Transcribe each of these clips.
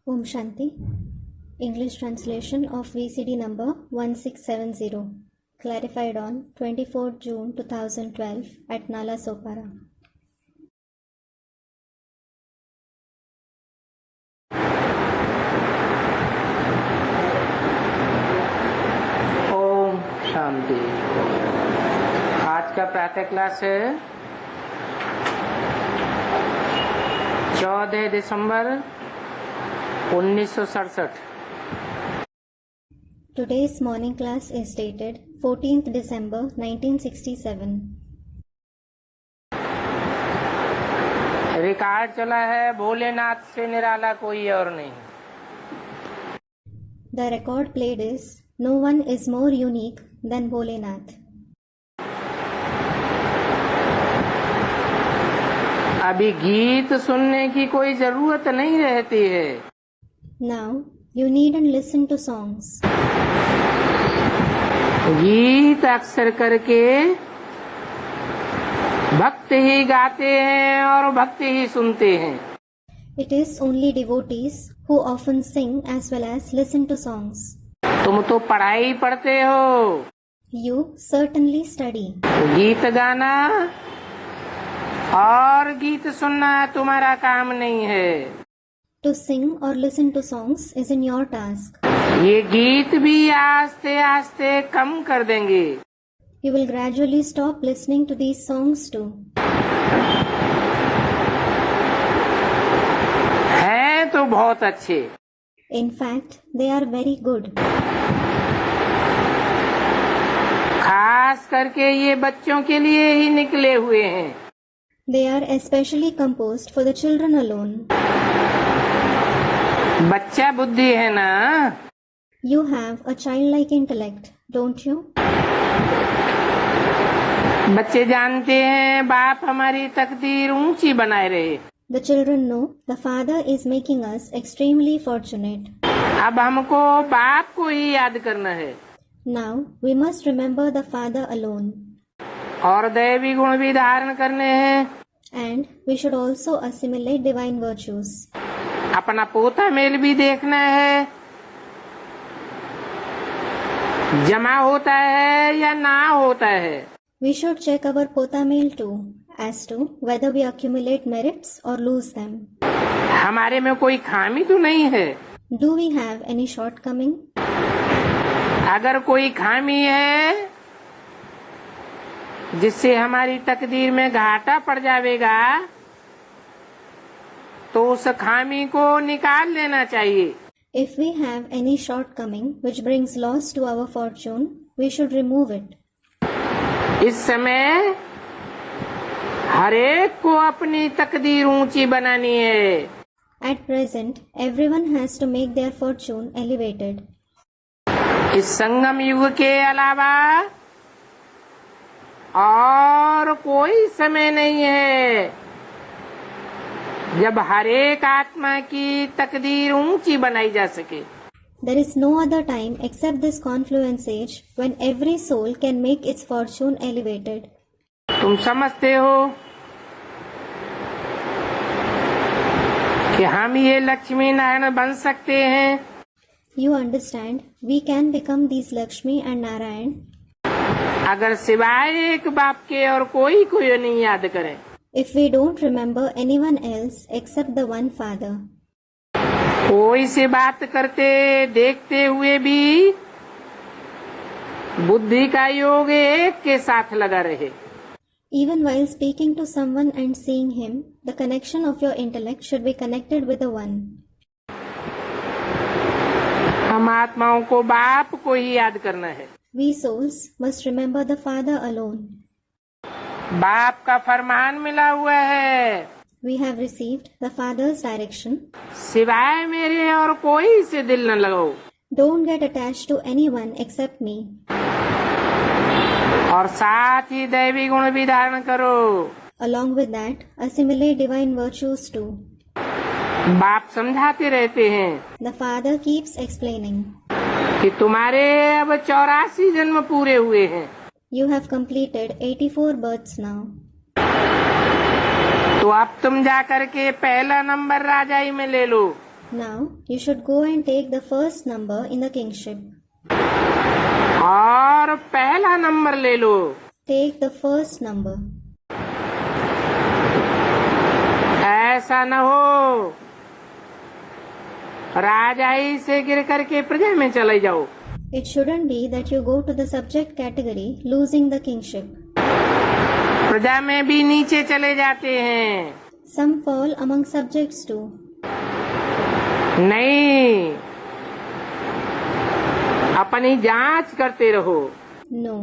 Om Shanti. English translation of VCD number 1670. Clarified on 24 June 2012 at Nala Sopara. Om Shanti. आज का प्रातः class है 14 दिसंबर 1967। Today's morning class is dated 14th December 1967. Record चला है भोलेनाथ से निराला कोई और नहीं। The record played is No one is more unique than Bholenath. अभी गीत सुनने की कोई जरूरत नहीं रहती है। Now you needn't listen to songs. गीत अक्सर करके भक्त ही गाते हैं और भक्त ही सुनते हैं। It is only devotees who often sing as well as listen to songs. तुम तो पढ़ाई पढ़ते हो। You certainly study. गीत गाना और गीत सुनना तुम्हारा काम नहीं है। To sing or listen to songs is in your task. ये गीत भी आस्ते आस्ते कम कर देंगे। You will gradually stop listening to these songs too. हैं तो बहुत अच्छे। In fact, they are very good. खास करके ये बच्चों के लिए ही निकले हुए हैं। They are especially composed for the children alone. बच्चा बुद्धि है ना। You have a childlike intellect, don't you? बच्चे जानते हैं बाप हमारी तकदीर ऊंची बनाए रहे। The children know the Father is making us extremely fortunate. अब हमको बाप को ही याद करना है। Now we must remember the Father alone. और दैवी गुण भी धारण करने हैं। And we should also assimilate divine virtues. अपना पोता मेल भी देखना है, जमा होता है या ना होता है। We should check our pota mail too, as to whether we accumulate merits or lose them. हमारे में कोई खामी तो नहीं है। Do we have any shortcoming? अगर कोई खामी है जिससे हमारी तकदीर में घाटा पड़ जाएगा तो उस खामी को निकाल लेना चाहिए। If we have any shortcoming which brings loss to our fortune, we should remove it. इस समय हर एक को अपनी तकदीर ऊंची बनानी है। At present, everyone has to make their fortune elevated. इस संगम युग के अलावा और कोई समय नहीं है जब हर एक आत्मा की तकदीर ऊंची बनाई जा सके। There is no other time except this confluence age when every soul can make its fortune elevated. तुम समझते हो कि हम ये लक्ष्मी नारायण बन सकते हैं। You understand, we can become these Lakshmi and Narayan अगर सिवाय एक बाप के और कोई नहीं याद करे। if we don't remember anyone else except the one Father. कोई से बात करते देखते हुए भी बुद्धि का योग एक के साथ लगा रहे। Even while speaking to someone and seeing him, the connection of your intellect should be connected with the one. हम आत्माओं को बाप को ही याद करना है। We souls must remember the Father alone. बाप का फरमान मिला हुआ है, We have received the Father's direction. सिवाय मेरे और कोई से दिल न लगाओ। Don't get attached to anyone except me. और साथ ही दैवी गुण भी धारण करो। Along with that, assimilate divine virtues too. बाप समझाते रहते हैं The Father keeps explaining. कि तुम्हारे अब 84 जन्म पूरे हुए हैं। You have completed 84 births now. तो अब तुम जा करके पहला नंबर राजाई में ले लो। Now you should go and take the first number in the kingship. और पहला नंबर ले लो। Take the first number. ऐसा न हो राजा ही से गिर करके प्रजा में चले जाओ। It shouldn't be that you go to the subject category, losing the kingship. प्रजा में भी नीचे चले जाते हैं। Some fall among subjects too. नहीं, अपनी जांच करते रहो। No,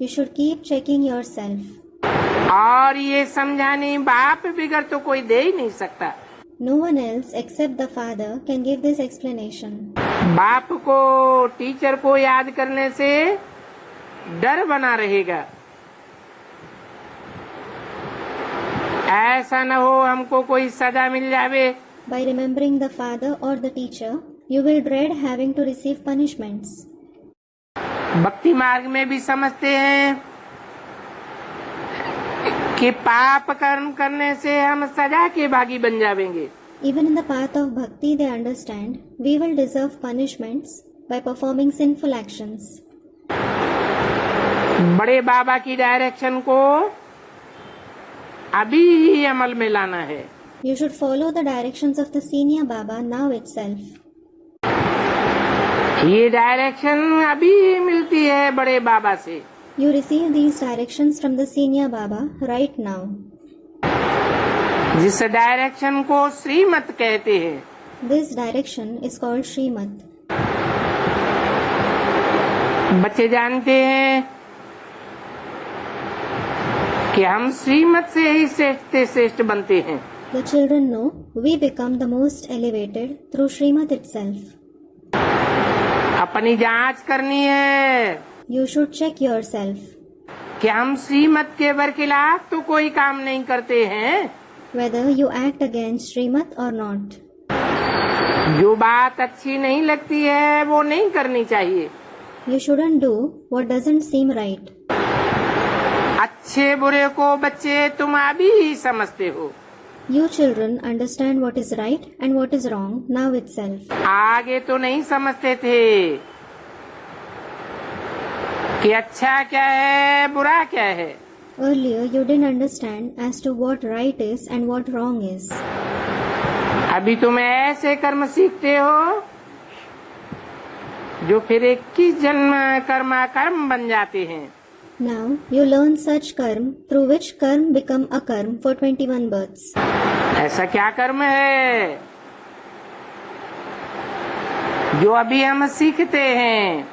you should keep checking yourself. और ये समझाने बाप बिगड़ तो कोई दे ही नहीं सकता। No one else except the father can give this explanation. बाप को टीचर को याद करने से डर बना रहेगा। ऐसा न हो हमको कोई सजा मिल जावे। By remembering the father or the teacher, you will dread having to receive punishments. भक्ति मार्ग में भी समझते हैं कि पाप कर्म करने से हम सजा के भागी बन जाएंगे। Even in the path of bhakti, they understand we will deserve punishments by performing sinful actions. बड़े बाबा की डायरेक्शन को अभी ही अमल में लाना है। You should follow the directions of the senior Baba now itself. ये डायरेक्शन अभी ही मिलती है बड़े बाबा से। You receive these directions from the senior Baba right now. जिस डायरेक्शन को श्रीमत कहते हैं। This direction is called Srimad. बच्चे जानते हैं कि हम श्रीमत से ही श्रेष्ठ से श्रेष्ठ बनते हैं। The children know we become the most elevated through Srimad itself. अपनी जांच करनी है You should check yourself कि हम श्रीमत के बरखिलाफ तो कोई काम नहीं करते हैं। whether you act against Srimad or not. जो बात अच्छी नहीं लगती है वो नहीं करनी चाहिए। You shouldn't do what doesn't seem right. अच्छे बुरे को बच्चे तुम अभी ही समझते हो। You children understand what is right and what is wrong now itself. आगे तो नहीं समझते थे कि अच्छा क्या है बुरा क्या है। Earlier you didn't understand as to what right is and what wrong is. अभी तुम ऐसे कर्म सीखते हो जो फिर 21 जन्म कर्मा कर्म बन जाते हैं। Now you learn such karm through which karm become a karm for 21 births. ऐसा क्या कर्म है जो अभी हम सीखते हैं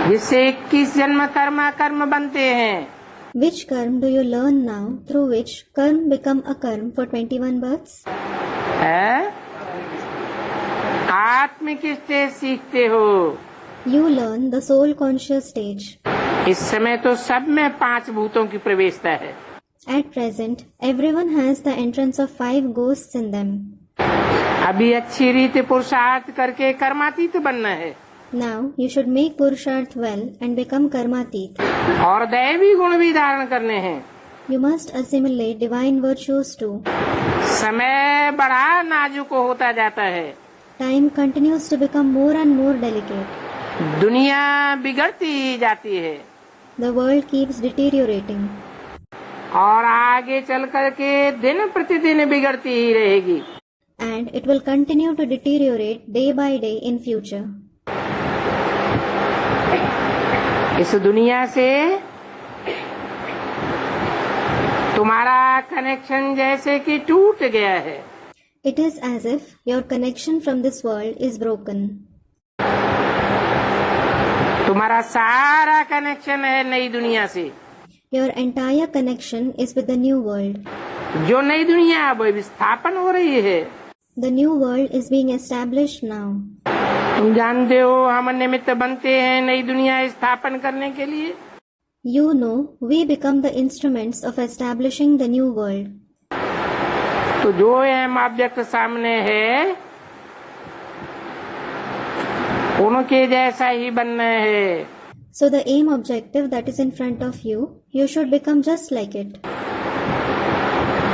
जिससे 21 जन्म कर्मा कर्म बनते हैं। Which karm do you learn now through which karm become a karm for 21 births? है? आत्मिक स्टेज सीखते हो। You learn the soul conscious stage. इस समय तो सब में 5 भूतों की प्रवेशता है। At present, everyone has the entrance of 5 ghosts in them. अभी अच्छी रीति पुरुषार्थ करके कर्मातीत बनना है। Now you should make Purusharth well and become Karmatit. और दैवी गुण भी धारण करने हैं। You must assimilate divine virtues too. समय बड़ा नाजुक होता जाता है। Time continues to become more and more delicate. दुनिया बिगड़ती ही जाती है The world keeps deteriorating. और आगे चल करके दिन प्रतिदिन बिगड़ती ही रहेगी। And it will continue to deteriorate day by day in future. इस दुनिया से तुम्हारा कनेक्शन जैसे कि टूट गया है। It is as if your connection from this world is broken. तुम्हारा सारा कनेक्शन है नई दुनिया से। Your entire connection is with the new world. जो नई दुनिया वो विस्थापन हो रही है। The new world is being established now. तुम जानते हो हम निमित्त बनते हैं नई दुनिया स्थापन करने के लिए। You know we become the instruments of establishing the new world. तो जो अहम ऑब्जेक्ट सामने है उनके जैसा ही बनना है। So the aim objective that is in front of you, you should become just like it.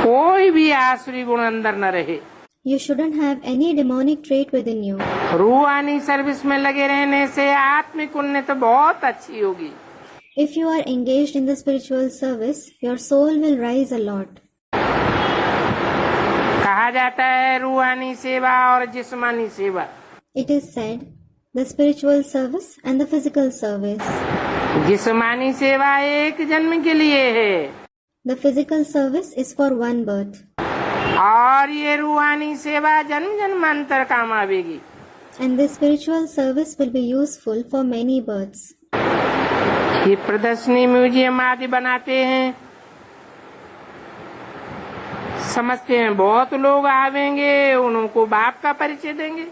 कोई भी आसुरी गुण अंदर न रहे। You shouldn't have any demonic trait within you. रूहानी सर्विस में लगे रहने से आत्मिक उन्नति बहुत अच्छी होगी। If you are engaged in the spiritual service, your soul will rise a lot. कहा जाता है रूहानी सेवा और जिस्मानी सेवा। It is said, the spiritual service and the physical service. जिस्मानी सेवा एक जन्म के लिए है The physical service is for one birth. और ये रूहानी सेवा जन्म जन्मांतर काम आवेगी। And this spiritual service will be useful for many births. ये प्रदर्शनी म्यूजियम आदि बनाते हैं, समझते हैं बहुत लोग आवेंगे, उनको बाप का परिचय देंगे।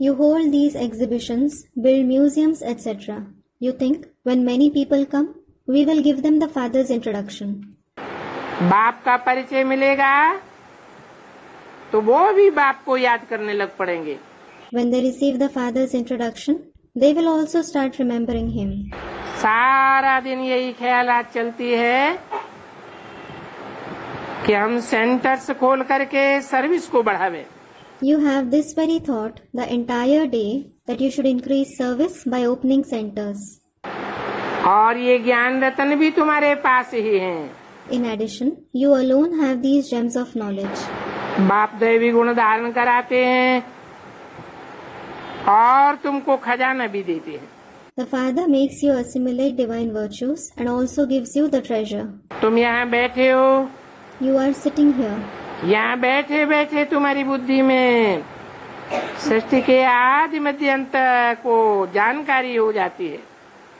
You hold these exhibitions, build museums, etc. You think when many people come, we will give them the Father's introduction. बाप का परिचय मिलेगा तो वो भी बाप को याद करने लग पड़ेंगे। When they receive the Father's introduction, they will also start remembering Him. सारा दिन यही ख्यालात चलती है कि हम सेंटर्स खोल करके सर्विस को बढ़ावे। You have this very thought the entire day that you should increase service by opening centers. और ये ज्ञान रत्न भी तुम्हारे पास ही हैं। In addition, you alone have these gems of knowledge. बाप दैवी गुण धारण कराते हैं और तुमको खजाना भी देते हैं। The Father makes you assimilate divine virtues and also gives you the treasure. तुम यहाँ बैठे हो, You are sitting here. यहाँ बैठे बैठे तुम्हारी बुद्धि में सृष्टि के आदि मध्य अंत को जानकारी हो जाती है।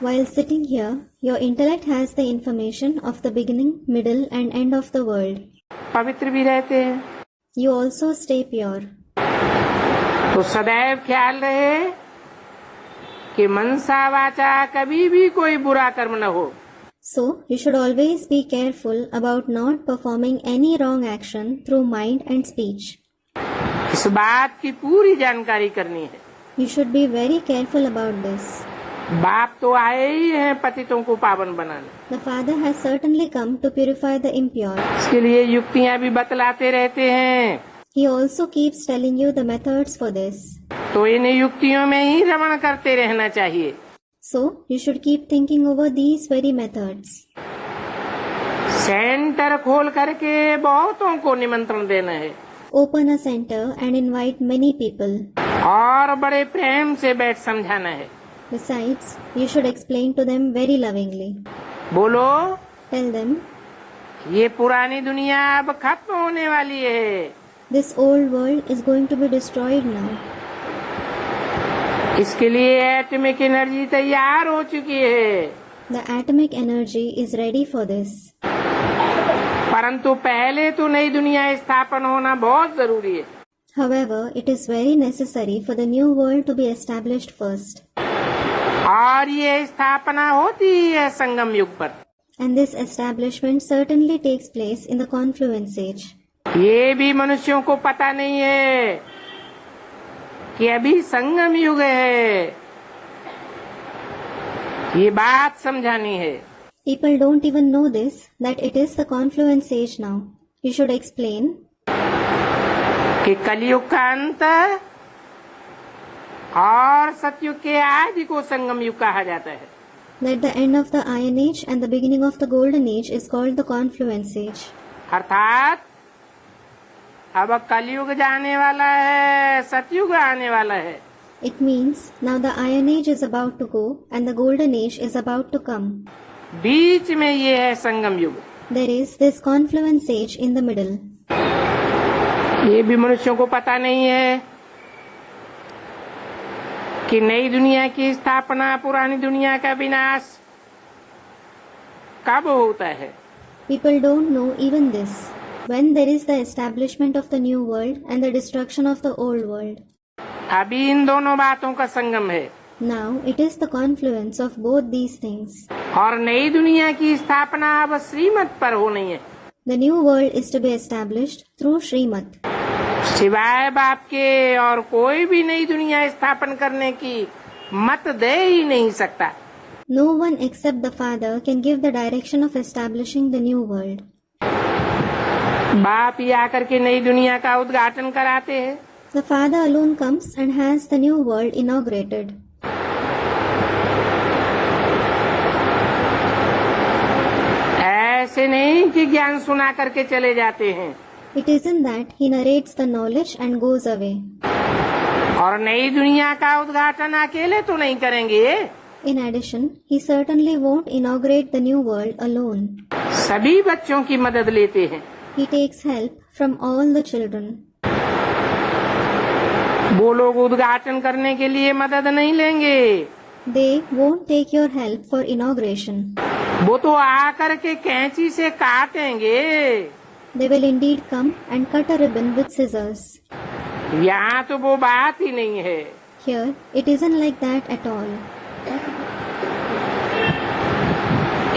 While sitting here, your intellect has the information of the beginning, middle and end of the world. पवित्र भी रहते हैं। You also stay pure. तो सदैव ख्याल रहे कि मनसा वाचा कभी भी कोई बुरा कर्म न हो। So, you should always be careful about not performing any wrong action through mind and speech. इस बात की पूरी जानकारी करनी है। You should be very careful about this. बाप तो आए ही हैं पतितों को पावन बनाने। The Father has certainly come to purify the impure. इसके लिए युक्तियाँ भी बतलाते रहते हैं। He also keeps telling you the methods for this. तो इन युक्तियों में ही रमण करते रहना चाहिए। So, you should keep thinking over these very methods. Centre खोल करके बहुतों को निमंत्रण देना है Open a center and invite many people. और बड़े प्रेम से बैठ समझाना है। Besides, you should explain to them very lovingly. बोलो, Tell them, ये पुरानी दुनिया अब खत्म होने वाली है। this old world is going to be destroyed now. इसके लिए एटॉमिक एनर्जी तैयार हो चुकी है। The atomic energy is ready for this. परंतु पहले तो नई दुनिया स्थापन होना बहुत जरूरी है। However, it is very necessary for the new world to be established first. और ये स्थापना होती ही है संगम युग पर। And this establishment certainly takes place in the confluence age. ये भी मनुष्यों को पता नहीं है कि अभी संगम युग है। ये बात समझानी है। People don't even know this, that it is the confluence age now. You should explain कि कलयुग का अंत और सतयुग के आदि को संगम युग कहा जाता है। that the end of the Iron Age and the beginning of the Golden Age is called the confluence age. अर्थात अब कलयुग जाने वाला है, सतयुग आने वाला है। It means now the Iron Age is about to go and the Golden Age is about to come. बीच में ये है संगम युग। There is this confluence age in the middle. ये भी मनुष्यों को पता नहीं है कि नई दुनिया की स्थापना, पुरानी दुनिया का विनाश कब होता है। People don't know even this. When there is the establishment of the new world and the destruction of the old world. अभी इन दोनों बातों का संगम है। Now it is the confluence of both these things. और नई दुनिया की स्थापना अब श्रीमत पर होनी है। The new world is to be established through Srimad. सिवाय बाप के और कोई भी नई दुनिया स्थापन करने की मत दे ही नहीं सकता। No one except the Father can give the direction of establishing the new world. बाप ही आकर के नई दुनिया का उद्घाटन कराते हैं। The Father alone comes and has the new world inaugurated. ऐसे नहीं कि ज्ञान सुना करके चले जाते हैं It isn't that he narrates the knowledge and goes away. और नई दुनिया का उद्घाटन अकेले तो नहीं करेंगे। In addition, he certainly won't inaugurate the new world alone. सभी बच्चों की मदद लेते हैं। He takes help from all the children. वो लोग उद्घाटन करने के लिए मदद नहीं लेंगे, They won't take your help for inauguration. वो तो आकर के कैंची से काटेंगे। They will indeed come and cut a ribbon with scissors. यहाँ तो वो बात ही नहीं है। Here, it isn't like that at all.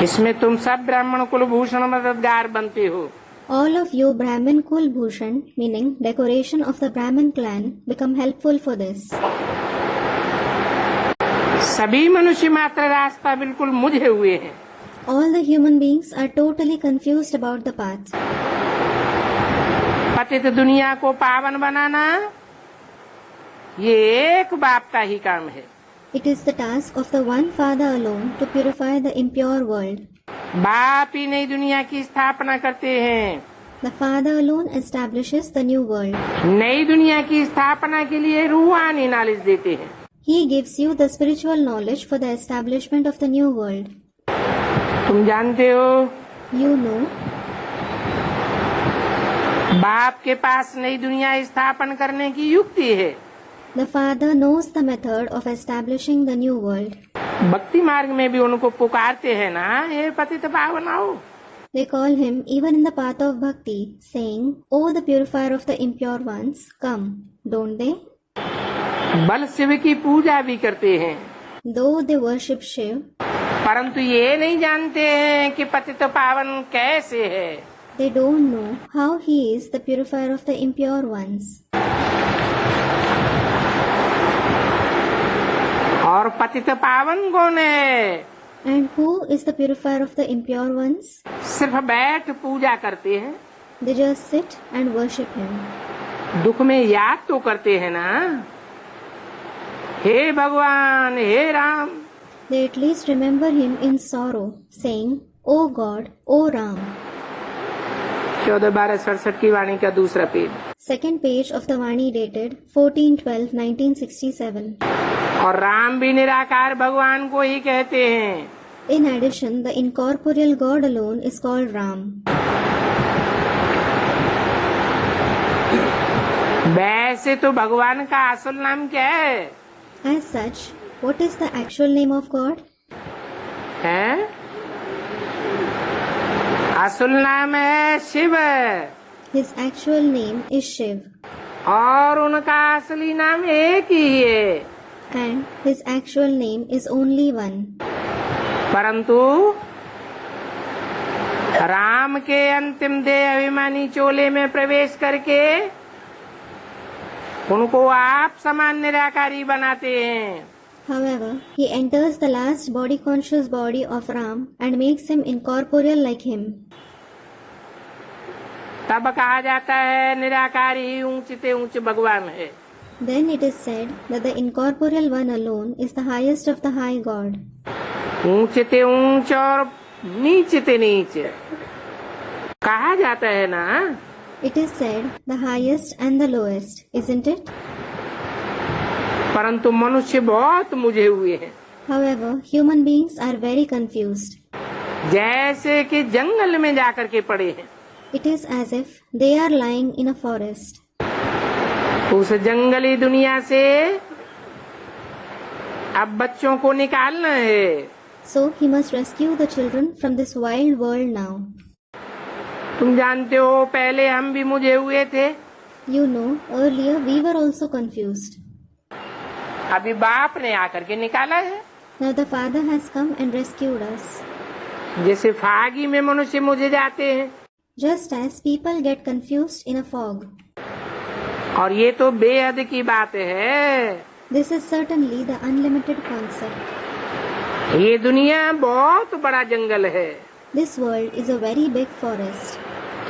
इसमें तुम सब ब्राह्मण कुलभूषण मददगार बनते हो। All of you Brahmin Kulbhushan, meaning decoration of the Brahmin clan, become helpful for this. सभी मनुष्य मात्र रास्ता बिल्कुल मुझे हुए हैं। All the human beings are totally confused about the path. पतित दुनिया को पावन बनाना ये एक बाप का ही काम है। It is the task of the one Father alone to purify the impure world. बाप ही नई दुनिया की स्थापना करते हैं। The Father alone establishes the new world. नई दुनिया की स्थापना के लिए रूहानी नॉलेज देते हैं। He gives you the spiritual knowledge for the establishment of the new world. तुम जानते हो You know, बाप के पास नई दुनिया स्थापन करने की युक्ति है। the Father knows the method of establishing the new world. भक्ति मार्ग में भी उनको पुकारते हैं ना, हे पतित पावन आओ। They call him even in the path of bhakti, saying, "O the purifier of the impure ones, come." Don't they? बल शिव की पूजा भी करते हैं, Though they worship Shiv, परंतु ये नहीं जानते हैं कि पतित पावन कैसे है। they don't know how he is the purifier of the impure ones. और पतित पावन कौन है? And who is the purifier of the impure ones? सिर्फ बैठ पूजा करते हैं, They just sit and worship him. दुख में याद तो करते हैं ना, हे भगवान हे Ram. They at least remember him in sorrow, saying, "O God, O Ram." 14-12-67 की वाणी का दूसरा page. Second page of the Vani dated 14/12/1967. और राम भी निराकार भगवान को ही कहते हैं। In addition, the incorporeal God alone is called Ram. वैसे तो भगवान का असल नाम क्या है? As such, what is the actual name of God? हैं? असल नाम है Shiv His actual name is Shiv, और उनका असली नाम एक ही है, and his actual name is only one. परंतु राम के अंतिम देह अभिमानी चोले में प्रवेश करके उनको आप समान निराकारी बनाते हैं। However, he enters the last body-conscious body of Ram and makes him incorporeal like him. तब कहा जाता है निराकारी ही ऊंचते ऊंच भगवान है। Then it is said that the incorporeal one alone is the highest of the high God. ऊंचते ऊंच और नीचते नीच कहा जाता है ना। It is said the highest and the lowest, isn't it? परंतु मनुष्य बहुत मुझे हुए हैं, However, human beings are very confused. जैसे कि जंगल में जाकर के पड़े हैं। It is as if they are lying in a forest. उस जंगली दुनिया से अब बच्चों को निकालना है। So he must rescue the children from this wild world now. तुम जानते हो पहले हम भी मुझे हुए थे, You know, earlier we were also confused. अभी बाप ने आकर के निकाला है। Now the Father has come and rescued us. जैसे फागी में मनुष्य मुझे जाते हैं, Just as people get confused in a fog. और ये तो बेहद की बात है। This is certainly the unlimited concept. ये दुनिया बहुत बड़ा जंगल है। This world is a very big forest.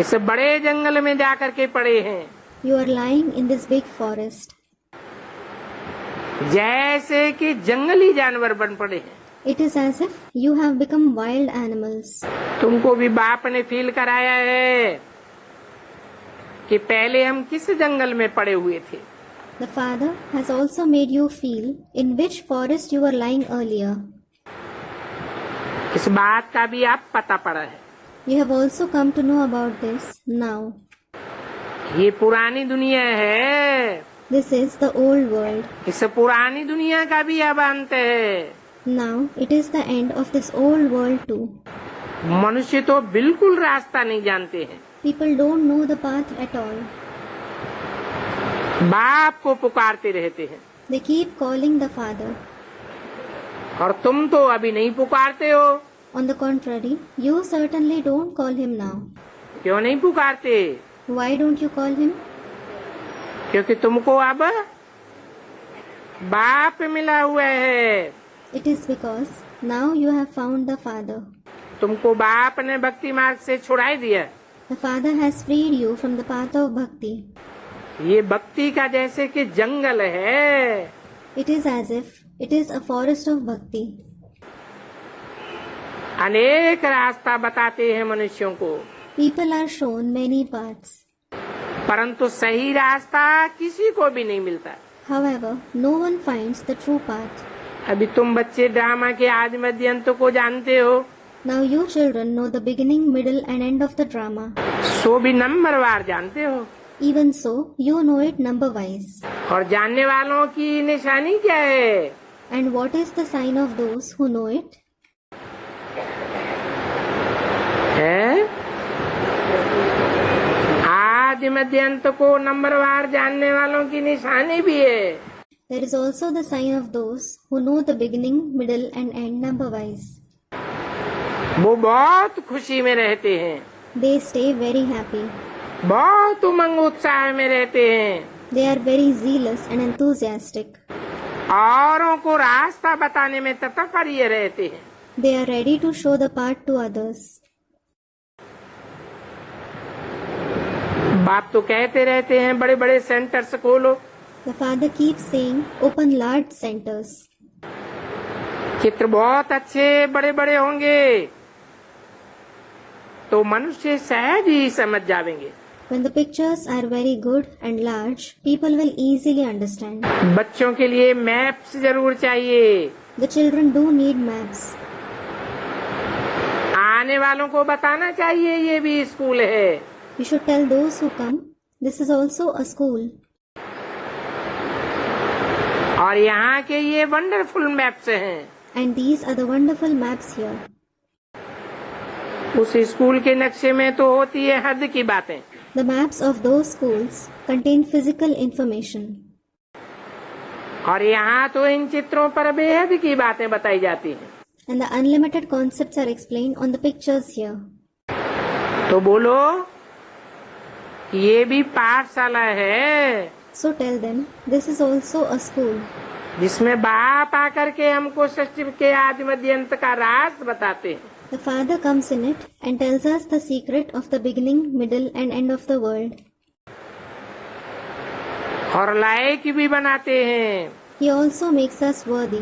इस बड़े जंगल में जाकर के पड़े हैं, You are lying in this big forest. जैसे कि जंगली जानवर बन पड़े हैं। It is as if you have become wild animals. तुमको भी बाप ने फील कराया है कि पहले हम किस जंगल में पड़े हुए थे। The Father has also made you feel in which forest you were lying earlier. इस बात का भी आप पता पड़ा है। You have also come to know about this now. ये पुरानी दुनिया है, This is the old world. इस पुरानी दुनिया का भी अब अंत है। Now it is the end of this old world too. मनुष्य तो बिल्कुल रास्ता नहीं जानते हैं। People don't know the path at all. बाप को पुकारते रहते हैं, They keep calling the Father. और तुम तो अभी नहीं पुकारते हो। On the contrary, you certainly don't call him now. क्यों नहीं पुकारते? Why don't you call him? क्योंकि तुमको अब बाप मिला हुआ है। It is because now you have found the Father. तुमको बाप ने भक्ति मार्ग से छुड़ा दिया। The Father has freed you from the path of bhakti. ये भक्ति का जैसे कि जंगल है। It is as if it is a forest of bhakti. अनेक रास्ता बताते हैं मनुष्यों को, People are shown many paths. परंतु सही रास्ता किसी को भी नहीं मिलता। However, no one finds the true path. अभी तुम बच्चे ड्रामा के आदि मध्य अंत को जानते हो, Now you children know the beginning, middle and end of the drama. सो भी नंबरवार जानते हो। Even so, you know it number wise. और जानने वालों की निशानी क्या है? And what is the sign of those who know it? है आदि मध्य अंत को नंबरवार जानने वालों की निशानी भी है। There is also the sign of those who know the beginning, middle and end number wise. वो बहुत खुशी में रहते हैं, They stay very happy. बहुत उमंग उत्साह में रहते हैं, They are very zealous and enthusiastic. औरों को रास्ता बताने में तत्पर रहते हैं। They are ready to show the path to others. बाप तो कहते रहते हैं बड़े बड़े सेंटर्स खोलो। The Father keeps saying, open large centers. चित्र बहुत अच्छे बड़े बड़े होंगे तो मनुष्य सहज ही समझ जाएंगे। When the pictures are very good and large, people will easily understand. बच्चों के लिए मैप्स जरूर चाहिए। The children do need maps. आने वालों को बताना चाहिए ये भी स्कूल है। You should tell those who come, this is also a school. और यहाँ के ये वंडरफुल मैप्स हैं। And these are the wonderful maps here. उस स्कूल के नक्शे में तो होती है हद की बातें। The maps of those schools contain physical information. और यहाँ तो इन चित्रों पर बेहद की बातें बताई जाती हैं। And the unlimited concepts are explained on the pictures here. तो बोलो ये भी पाठशाला है। So tell them, this is also a school. जिसमें बाप आकर के हमको सृष्टि के आदि मध्य अंत का राज बताते हैं। The Father comes in it and tells us the secret of the beginning, middle and end of the world. और लायक भी बनाते हैं। He also makes us worthy.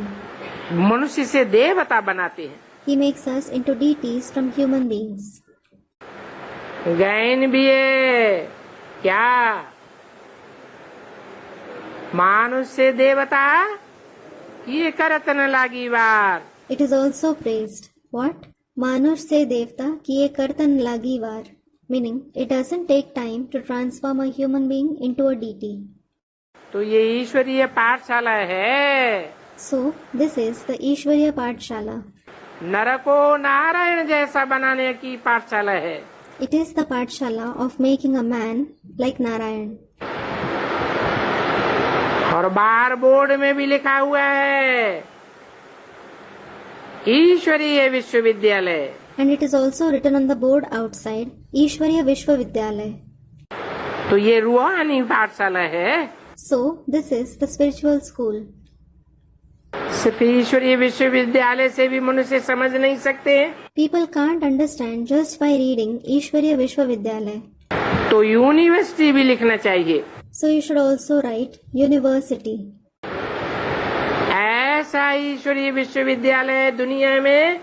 मनुष्य से देवता बनाते हैं। He makes us into deities from human beings. गायन भी है क्या? मानुष से देवता ये करत न लागी वार। It is also praised. What? Manush se devta kiye kartan lagi var. Meaning, it doesn't take time to transform a human being into a deity. तो ये ईश्वरीय पाठशाला है। So, this is the Ishwarya Pathshala. नर को नारायण जैसा बनाने की पाठशाला है। It is the Pathshala of making a man like Narayan. और बाहर बोर्ड में भी लिखा हुआ है ईश्वरीय विश्वविद्यालय। And it is also written on the board outside, Ishwarya Vishwavidyalaya. तो ये रूहानी पाठशाला है। So, this is the spiritual school. सिर्फ ईश्वरीय विश्वविद्यालय से भी मनुष्य समझ नहीं सकते हैं, People can't understand just by reading Ishwariya Vishwavidyalaya. तो यूनिवर्सिटी भी लिखना चाहिए। So you should also write university. ऐसा ईश्वरीय विश्वविद्यालय दुनिया में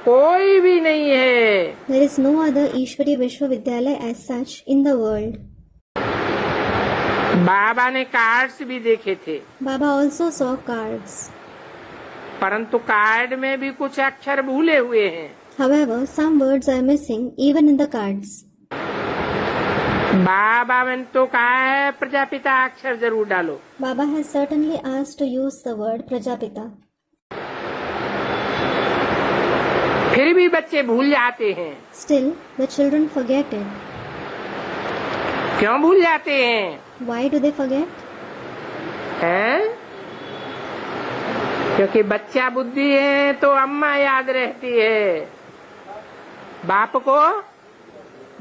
कोई भी नहीं है। There is no other Ishwariya Vishwavidyalaya as such in the world. बाबा ने कार्ड्स भी देखे थे, Baba also saw cards. परंतु कार्ड में भी कुछ अक्षर भूले हुए हैं। However, some words are missing even in the cards. बाबा ने तो कहा है प्रजापिता अक्षर जरूर डालो, Baba has certainly asked to use the word Prajapita. फिर भी बच्चे भूल जाते हैं। Still, the children forget it. क्यों भूल जाते हैं? Why do they forget? हैं? क्योंकि बच्चा बुद्धि है तो अम्मा याद रहती है, बाप को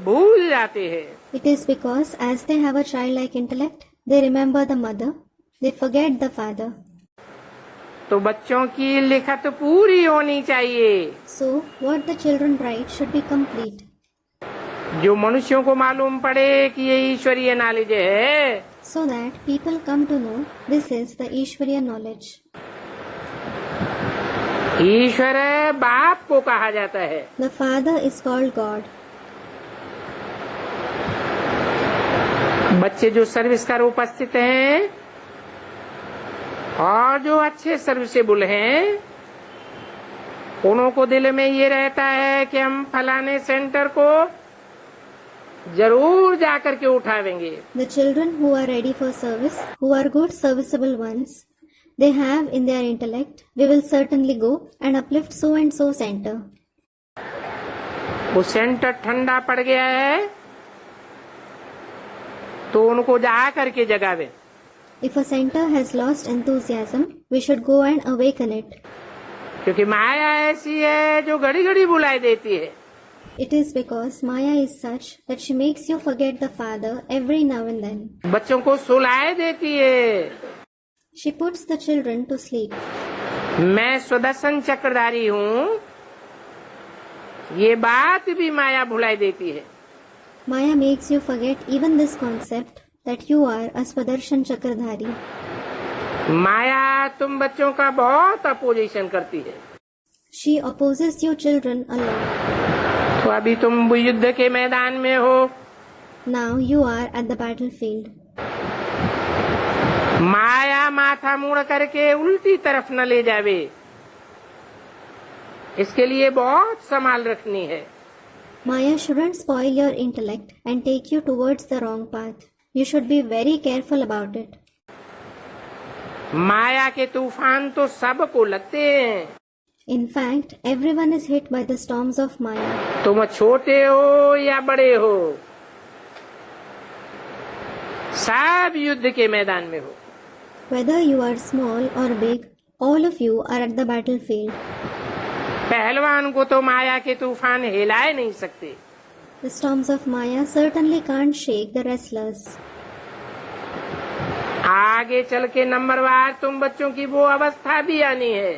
भूल जाते हैं। It is because as they have a childlike intellect, they remember the mother, they forget the father. तो बच्चों की लिखत पूरी होनी चाहिए। So, what the children write should be complete. जो मनुष्यों को मालूम पड़े कि ये ईश्वरीय नॉलेज है, So that people come to know this is the Ishwariya knowledge. ईश्वर बाप को कहा जाता है। The father is called God. बच्चे जो सर्विस कर उपस्थित हैं और जो अच्छे सर्विसेबल हैं, उनको दिल में ये रहता है कि हम फलाने सेंटर को जरूर जाकर के उठावेंगे। The children who are ready for service, who are good serviceable ones, they have in their intellect, we will certainly go and uplift so and so center. वो सेंटर ठंडा पड़ गया है तो उनको जा करके जगावे। If a center has lost enthusiasm, we should go and awaken it. क्योंकि माया ऐसी है जो घड़ी घड़ी बुलाई देती है। It is because Maya is such that she makes you forget the father every now and then. बच्चों को सुलाए देती है। She puts the children to sleep. मैं सुदर्शन चक्रधारी हूँ, ये बात भी माया भुलाई देती है। Maya makes you forget even this concept that you are a Swadarshan Chakradhari. माया तुम बच्चों का बहुत अपोजिशन करती है। She opposes you children a lot. तो अभी तुम युद्ध के मैदान में हो, Now you are at the battlefield. माया माथा मुड़ करके उल्टी तरफ न ले जावे, इसके लिए बहुत संभाल रखनी है। Maya shouldn't spoil your intellect and take you towards the wrong path. You should be very careful about it. माया के तूफान तो सबको लगते हैं। In fact, everyone is hit by the storms of Maya. तुम छोटे हो या बड़े हो, सब युद्ध के मैदान में हो। Whether you are small or big, all of you are at the battlefield. पहलवान को तो माया के तूफान हिलाए नहीं सकते। The storms of Maya certainly can't shake the wrestlers. आगे चल के नंबरवार तुम बच्चों की वो अवस्था भी आनी है।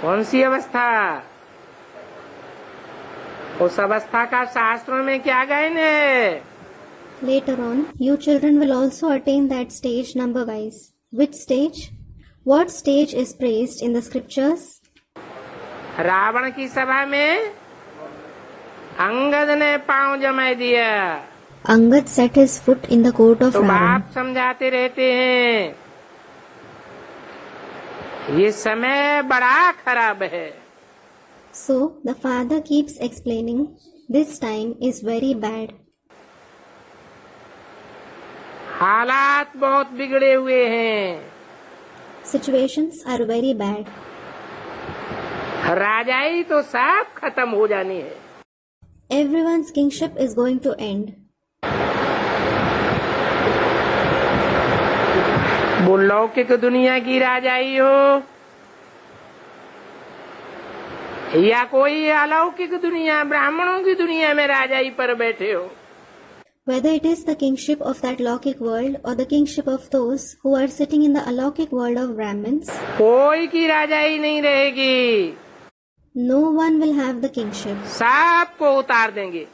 कौन सी अवस्था? उस अवस्था का शास्त्रों में क्या गायन है? Later on, you children will also attain that stage number-wise. Which stage? What stage is praised in the scriptures? Ravan की सभा में अंगद ने पांव जमा दिया Angad set his foot in the court of तो Ravana. बाप समझाते रहते हैं ये समय बड़ा खराब है। So the father keeps explaining, this time is very bad. हालात बहुत बिगड़े हुए हैं। Situations are very bad. राजाई तो सब खत्म हो जानी है। Everyone's kingship is going to end. वो लौकिक दुनिया की राजाई हो या कोई अलौकिक दुनिया ब्राह्मणों की दुनिया में राजाई पर बैठे हो, Whether it is the kingship of that lौकिक world or the kingship of those who are sitting in the अलौकिक world of Brahmins, कोई की राजाई नहीं रहेगी, no one will have the kingship. सबको उतार देंगे।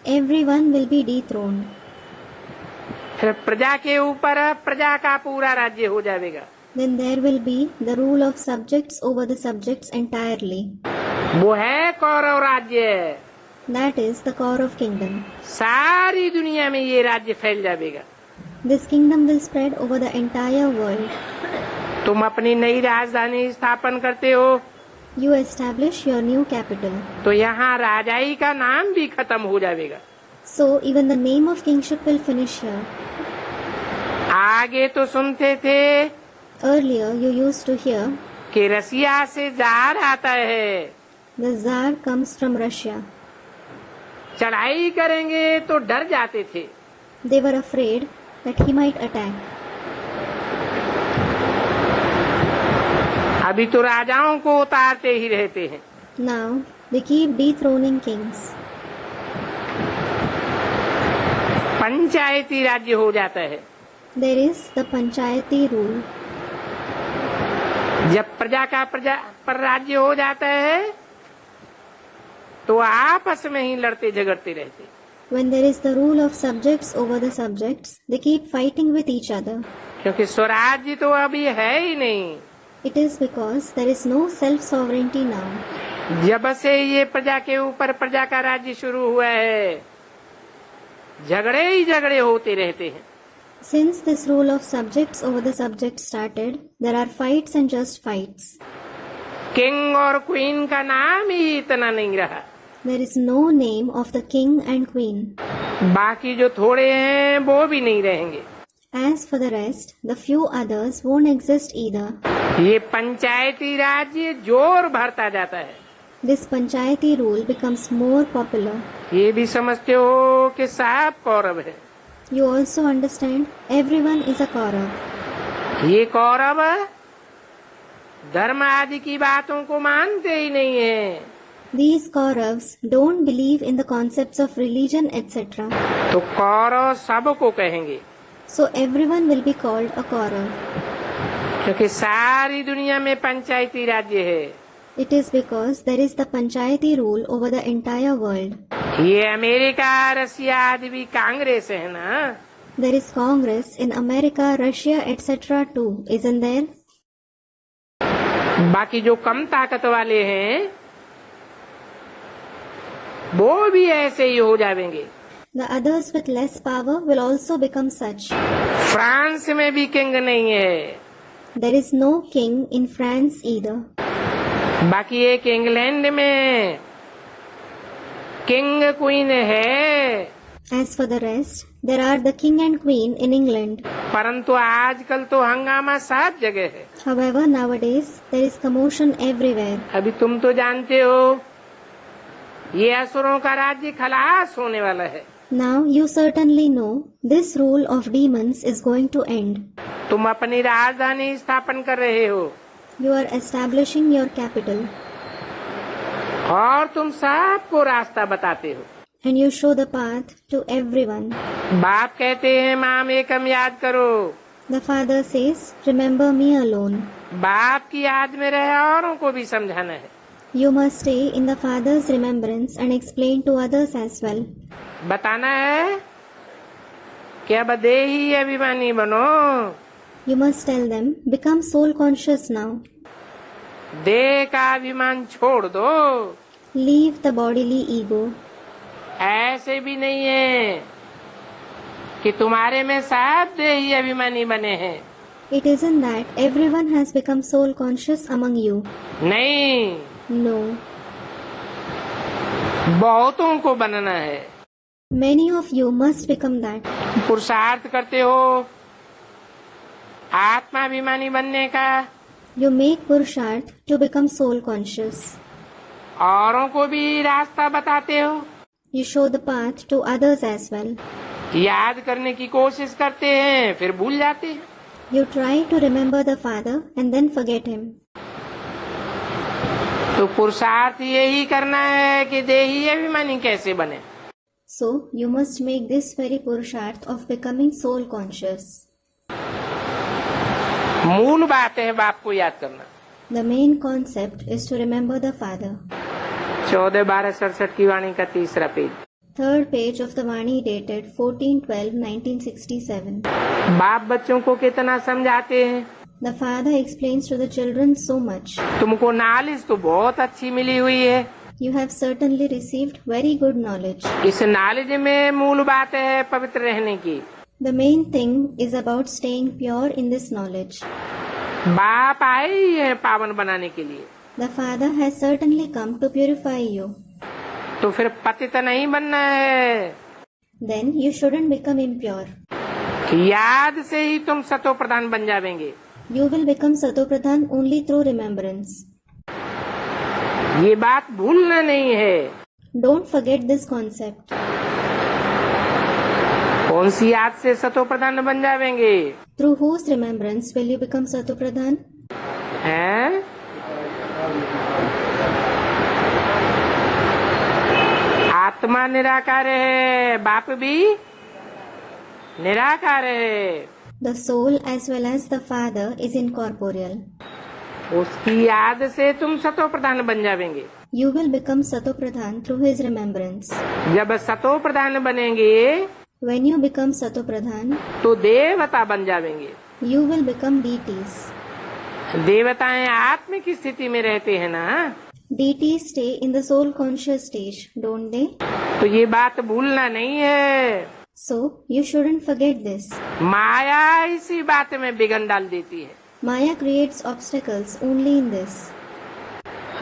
Everyone will be dethroned. फिर प्रजा के ऊपर प्रजा का पूरा राज्य हो जाएगा। Then there will be the rule of subjects over the subjects entirely. वो है कौरव राज्य। That is the core of kingdom. सारी दुनिया में ये राज्य फैल जाएगा। This kingdom will spread over the entire world. तुम अपनी नई राजधानी स्थापन करते हो You establish your new capital. तो यहाँ राजाई का नाम भी खत्म हो जाएगा। So even the name of kingship will finish here. आगे तो सुनते थे Earlier you used to hear कि रसिया से जार आता है, the Tsar comes from Russia. चढ़ाई करेंगे तो डर जाते थे। They were afraid that he might attack. अभी तो राजाओं को उतारते ही रहते हैं। Now they keep dethroning kings. पंचायती राज्य हो जाता है। There is the panchayati rule. जब प्रजा का प्रजा पर राज्य हो जाता है तो आपस में ही लड़ते झगड़ते रहते। When there is the rule of subjects over the subjects, they keep fighting with each other. क्योंकि स्वराज्य तो अभी है ही नहीं। It is because there is no self-sovereignty now. जब से ये प्रजा के ऊपर प्रजा का राज्य शुरू हुआ है, झगड़े ही झगड़े होते रहते हैं। Since this rule of subjects over the subjects started, there are fights and just fights. King और क्वीन का नाम ही इतना नहीं रहा। There is no name of the king and queen. बाकी जो थोड़े हैं वो भी नहीं रहेंगे। As for the rest, the few others won't exist either. ये पंचायती राज्य जोर भरता जाता है। This panchayati rule becomes more popular. ये भी समझते हो कि सब कौरव है। You also understand everyone is a Kaurav. ये कौरव धर्म आदि की बातों को मानते ही नहीं है। These Kauravas don't believe in the concepts of religion, etc. तो कौरव सबको कहेंगे, So everyone will be called a Kaurav. क्योंकि सारी दुनिया में पंचायती राज्य है। It is because there is the panchayati rule over the entire world. ये अमेरिका रसिया आदि भी कांग्रेस है ना। There is Congress in America, Russia, etc. too, isn't there? बाकी जो कम ताकत वाले हैं वो भी ऐसे ही हो जाएंगे। The others with less power will also become such. France में भी किंग नहीं है। There is no king in France either. बाकी एक इंग्लैंड में किंग क्वीन है। As for the rest, there are the king and queen in England. परंतु आजकल तो हंगामा सब जगह है। However, nowadays there is commotion everywhere. अभी तुम तो जानते हो ये असुरों का राज्य खलास होने वाला है। Now you certainly know this rule of demons is going to end. तुम अपनी राजधानी स्थापन कर रहे हो You are establishing your capital और तुम सबको रास्ता बताते हो। and you show the path to everyone. बाप कहते हैं माम एकम याद करो। The father says, remember me alone. बाप की याद में रहे औरों को भी समझाना है। You must stay in the father's remembrance and explain to others as well. बताना है कि अब देही अभिमानी बनो। You must tell them, become soul conscious now. देह का अभिमान छोड़ दो। Leave the bodily ego. ऐसे भी नहीं है कि तुम्हारे में सब देही अभिमानी बने हैं। It isn't that everyone has become soul conscious among you. नहीं, No. बहुतों को बनना है। Many of you must become that. पुरुषार्थ करते हो आत्माभिमानी बनने का। You make purusharth to become soul conscious. औरों को भी रास्ता बताते हो। You show the path to others as well. याद करने की कोशिश करते हैं फिर भूल जाते हैं। You try to remember the father and then forget him. तो पुरुषार्थ यही करना है कि देही अभिमानी कैसे बने। So, you must make this very purusharth of becoming soul conscious. मूल बात है बाप को याद करना। The main concept is to remember the Father. 14/12/67 की वाणी का 3रा page. Third page of the Vani dated 14/12/1967. बाप बच्चों को कितना समझाते हैं। The father explains to the children so much. तुमको नॉलेज तो बहुत अच्छी मिली हुई है। You have certainly received very good knowledge. इस नॉलेज में मूल बात है पवित्र रहने की। The main thing is about staying pure in this knowledge. बाप आए ही है पावन बनाने के लिए। The Father has certainly come to purify you. तो फिर पतित नहीं बनना है। Then you shouldn't become impure. याद से ही तुम सतो प्रधान बन जाएंगे। You will become Satopradhan only through remembrance. ये बात भूलना नहीं है। Don't forget this concept. कौन सी याद से सतो प्रधान बन जाएंगे? Through whose remembrance will you become Satopradhan? हैं? आत्मा निराकार है, बाप भी निराकार है। The soul as well as the Father is incorporeal. उसकी याद से तुम सतो प्रधान बन जाएंगे। You will become Satopradhan through his remembrance. जब सतो प्रधान बनेंगे When you become Satopradhan, तो देवता बन जाएंगे। you will become deities. देवताएं आत्मिक स्थिति में रहते हैं ना, Deities stay in the soul conscious stage, don't they? तो ये बात भूलना नहीं है। So, you shouldn't forget this. माया इसी बात में बिगन डाल देती है। Maya creates obstacles only in this.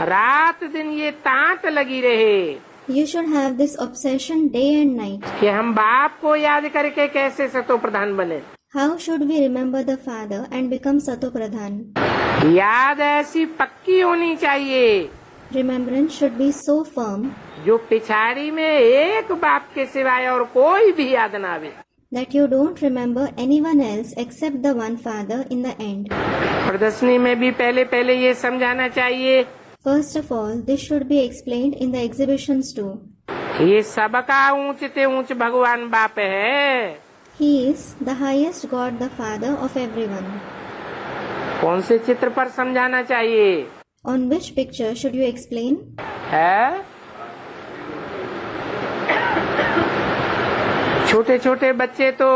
रात दिन ये तांत लगी रहे You should have this obsession day and night. कि हम बाप को याद करके कैसे सतो प्रधान बने। How should we remember the Father and become Satopradhan? याद ऐसी पक्की होनी चाहिए Remembrance should be so firm जो पिछाड़ी में एक बाप के सिवाय और कोई भी याद ना आवे। that you don't remember anyone else except the one Father in the end. प्रदर्शनी में भी पहले ये समझाना चाहिए। First of all, this should be explained in the exhibitions too. ये सबका ऊंच ते ऊंच भगवान बाप है। He is the highest God, the Father of everyone. कौन से चित्र पर समझाना चाहिए? On which picture should you explain? है? छोटे छोटे बच्चे तो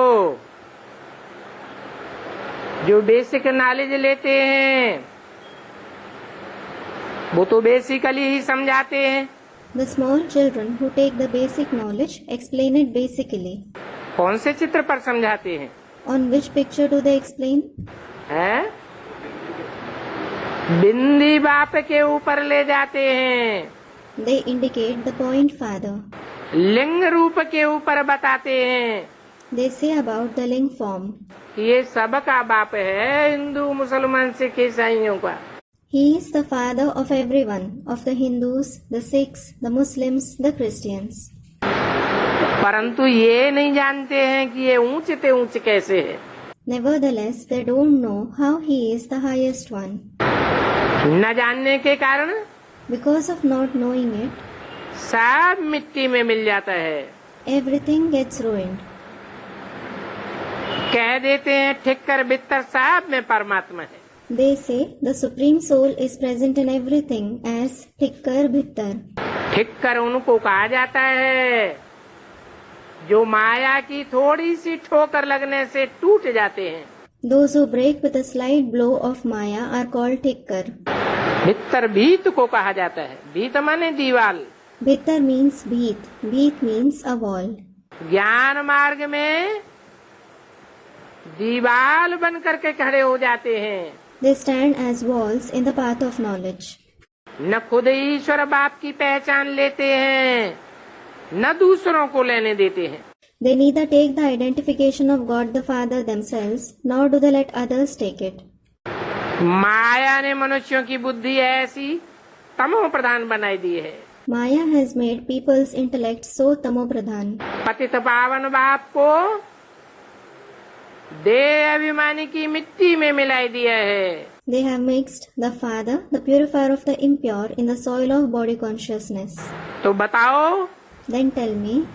जो बेसिक नॉलेज लेते हैं वो तो बेसिकली ही समझाते हैं। The small children who take the basic knowledge explain it basically. कौन से चित्र पर समझाते हैं? On which picture do they explain? हैं? बिंदी बाप के ऊपर ले जाते हैं। They indicate the point Father. लिंग रूप के ऊपर बताते हैं। They say about the ling form. ये सबका बाप है, हिंदू मुसलमान सिख ईसाइयों का। He is the Father of everyone, of the Hindus, the Sikhs, the Muslims, the Christians. परंतु ये नहीं जानते हैं कि ये ऊंच ते ऊंच कैसे है। Nevertheless, they don't know how he is the highest one. न जानने के कारण Because of not knowing it, सब मिट्टी में मिल जाता है। everything gets ruined. कह देते हैं ठिक्कर बित्तर सब में परमात्मा है। They say the Supreme Soul is present in everything as Thikkar Bhittar. ठिक्कर उनको कहा जाता है जो माया की थोड़ी सी ठोकर लगने से टूट जाते हैं। Those who break with a slight blow of Maya are called Thikkar. भित्तर भीत को कहा जाता है। भीत माने दीवाल। Bhittar means Bheet. Bheet means a wall. ज्ञान मार्ग में दीवाल बन करके खड़े हो जाते हैं। They stand as walls in the path of knowledge. न खुद ईश्वर बाप की पहचान लेते हैं न दूसरों को लेने देते हैं। They neither take the identification of God the Father themselves, nor do they let others take it. माया ने मनुष्यों की बुद्धि ऐसी तमो प्रधान बनाई दी है। Maya has made people's intellect so tamopradhan. पतित पावन बाप को देह अभिमानी की मिट्टी में मिलाई दिया है। They have mixed the Father, the purifier of the impure, in the soil of body consciousness. तो बताओ Then tell me,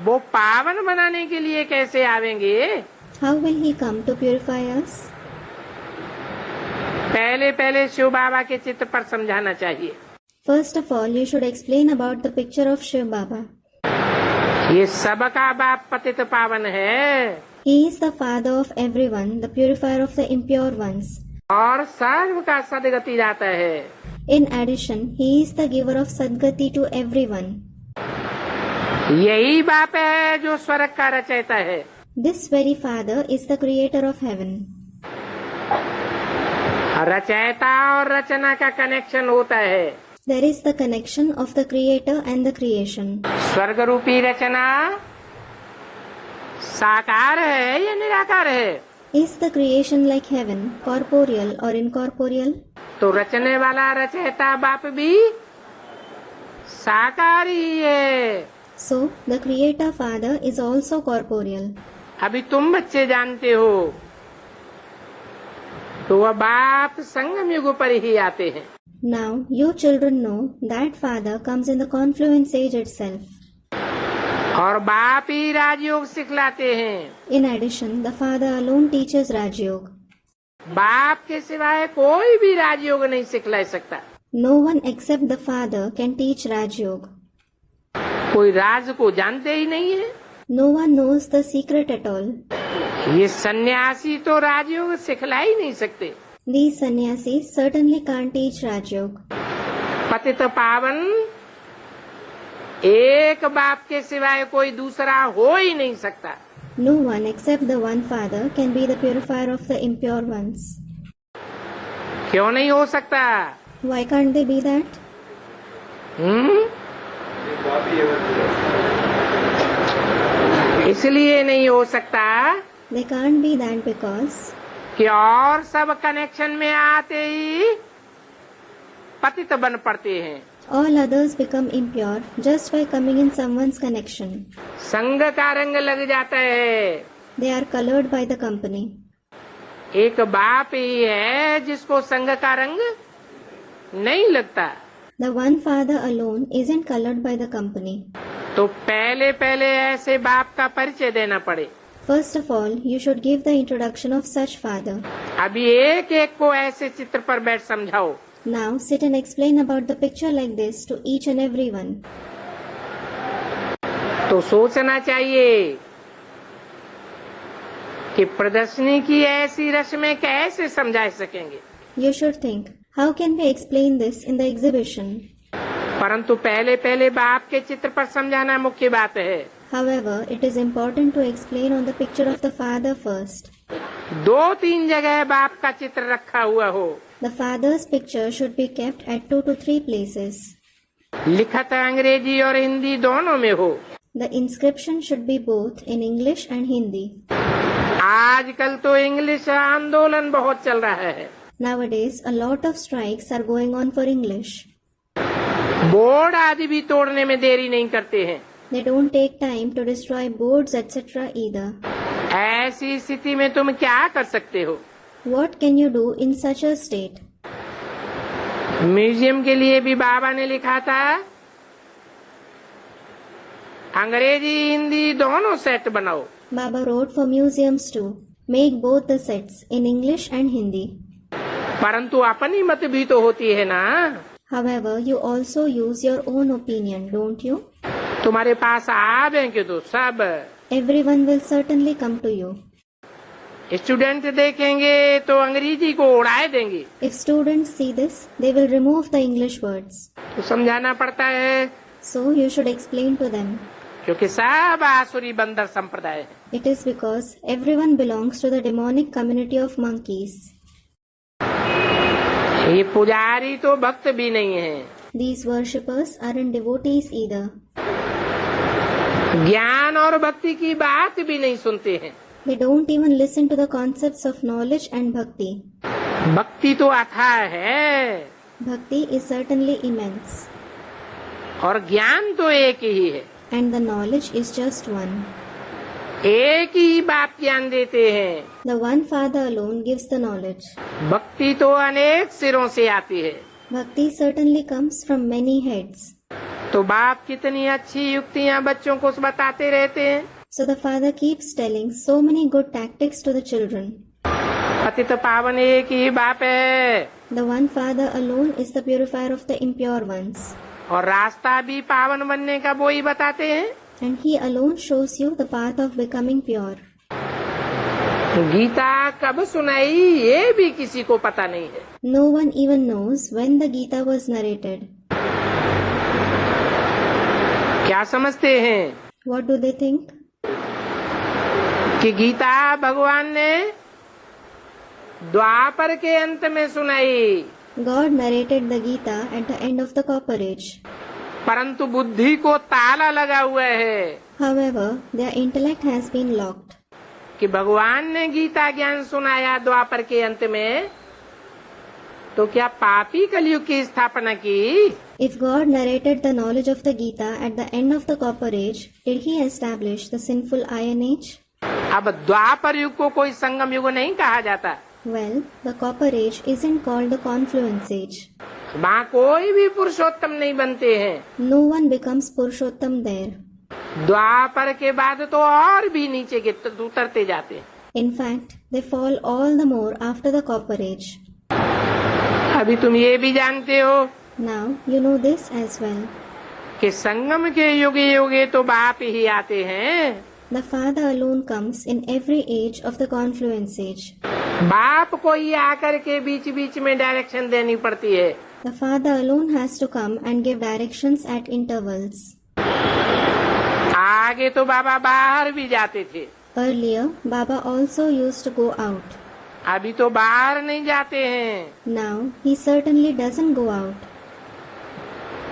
वो पावन बनाने के लिए कैसे आवेंगे? How will he come to purify us? पहले पहले शिव बाबा के चित्र पर समझाना चाहिए। First of all, you should explain about the picture of Shiv Baba. ये सबका बाप पतित पावन है He is the father of everyone, the purifier of the impure ones. और सर्व का सदगति दाता है। In addition, he is the giver of Sadgati to everyone. यही बाप है जो स्वर्ग का रचयिता है। This very father is the creator of heaven. रचयिता और रचना का कनेक्शन होता है। There is the connection of the creator and the creation. स्वर्ग रूपी रचना साकार है या निराकार है? Is the creation like heaven, corporeal or incorporeal? तो रचने वाला रचयिता बाप भी साकार ही है। So, the creator father is also corporeal. अभी तुम बच्चे जानते हो तो वह बाप संगम युग पर ही आते हैं। Now, you children know that father comes in the confluence age itself. और बाप ही राजयोग सिखलाते हैं। In addition, the father alone teaches Raj Yoga. बाप के सिवाय कोई भी राजयोग नहीं सिखला सकता। No one except the father can teach Raj Yoga. कोई राज को जानते ही नहीं है। No one knows the secret at all. ये सन्यासी तो राजयोग सिखला ही नहीं सकते। These sannyasis certainly can't teach Raj Yoga. पतित पावन एक बाप के सिवाय कोई दूसरा हो ही नहीं सकता। No one except the one father can be the purifier of the impure ones. क्यों नहीं हो सकता? Why can't they be that? इसलिए नहीं हो सकता They can't be that because कि और सब कनेक्शन में आते ही पतित बन पड़ते हैं। all others become impure just by coming in someone's connection. संग का रंग लग जाता है। They are colored by the company. एक बाप ही है जिसको संग का रंग नहीं लगता। The one father alone isn't colored by the company. तो पहले पहले ऐसे बाप का परिचय देना पड़े। First of all, you should give the introduction of such father. अभी एक एक को ऐसे चित्र पर बैठ समझाओ। Now sit and explain about the picture like this to each and every one. तो सोचना चाहिए कि प्रदर्शनी की ऐसी रस्में कैसे समझा सकेंगे। You should think, how can we explain this in the exhibition? परंतु पहले पहले बाप के चित्र पर समझाना मुख्य बात है। However, it is important to explain on the picture of the father first. 2-3 जगह बाप का चित्र रखा हुआ हो। The father's picture should be kept at 2 to 3 places. लिखत अंग्रेजी और हिंदी दोनों में हो। The inscription should be both in English and Hindi. आजकल तो इंग्लिश आंदोलन बहुत चल रहा है। Nowadays, a lot of strikes are going on for English. Board आदि भी तोड़ने में देरी नहीं करते हैं। They don't take time to destroy boards, etc. either. ऐसी स्थिति में तुम क्या कर सकते हो? What can you do in such a state? Museum के लिए भी बाबा ने लिखा था अंग्रेजी हिंदी दोनों सेट बनाओ। Baba wrote for museums too. Make both the sets in English and Hindi. परंतु अपनी मत भी तो होती है ना। However, you also use your own opinion, don't you? तुम्हारे पास आवेंगे तो सब। Everyone will certainly come to you. Student देखेंगे तो अंग्रेजी को उड़ाए देंगे। If students see this, they will remove the English words. तो समझाना पड़ता है। So you should explain to them. क्योंकि सब आसुरी बंदर संप्रदाय है। It is because everyone belongs to the demonic community of monkeys. ये पुजारी तो भक्त भी नहीं है। These worshippers aren't devotees either. ज्ञान और भक्ति की बात भी नहीं सुनते हैं। They don't even listen to the concepts of knowledge and bhakti. भक्ति तो अथाह है Bhakti is certainly immense. और ज्ञान तो एक ही है। And the knowledge is just one. एक ही बाप ज्ञान देते हैं। The one Father alone gives the knowledge. भक्ति तो अनेक सिरों से आती है। Bhakti certainly comes from many heads. तो बाप कितनी अच्छी युक्तियाँ बच्चों को बताते रहते हैं। So the father keeps telling so many good tactics to the children. पतित पावन एक ही बाप है, The one father alone is the purifier of the impure ones. और रास्ता भी पावन बनने का वो ही बताते हैं। And he alone shows you the path of becoming pure. Gita कब सुनाई ये भी किसी को पता नहीं है। No one even knows when the Gita was narrated. क्या समझते हैं What do they think? कि गीता भगवान ने द्वापर के अंत में सुनाई, God narrated the Gita at the end of the Copper Age. परंतु बुद्धि को ताला लगा हुआ है However, their intellect has been locked. कि भगवान ने गीता ज्ञान सुनाया द्वापर के अंत में, तो क्या पापी कलयुग की स्थापना की? If God narrated the knowledge of the Gita at the end of the Copper Age, did he establish the sinful Iron Age? अब द्वापर युग को कोई संगम युग नहीं कहा जाता। Well, the Copper Age isn't called the Confluence Age. वहाँ कोई भी पुरुषोत्तम नहीं बनते हैं। No one becomes Purushottam there. द्वापर के बाद तो और भी नीचे उतरते जाते हैं। In fact, they fall all the more after the Copper Age. अभी तुम ये भी जानते हो Now, you know this as well. कि संगम के युगे युगे तो बाप ही आते हैं। The Father alone comes in every age of the Confluence Age. बाप को ही आकर के बीच बीच में डायरेक्शन देनी पड़ती है। The Father alone has to come and give directions at intervals. आगे तो बाबा बाहर भी जाते थे, Earlier, Baba also used to go out. अभी तो बाहर नहीं जाते हैं। Now, he certainly doesn't go out.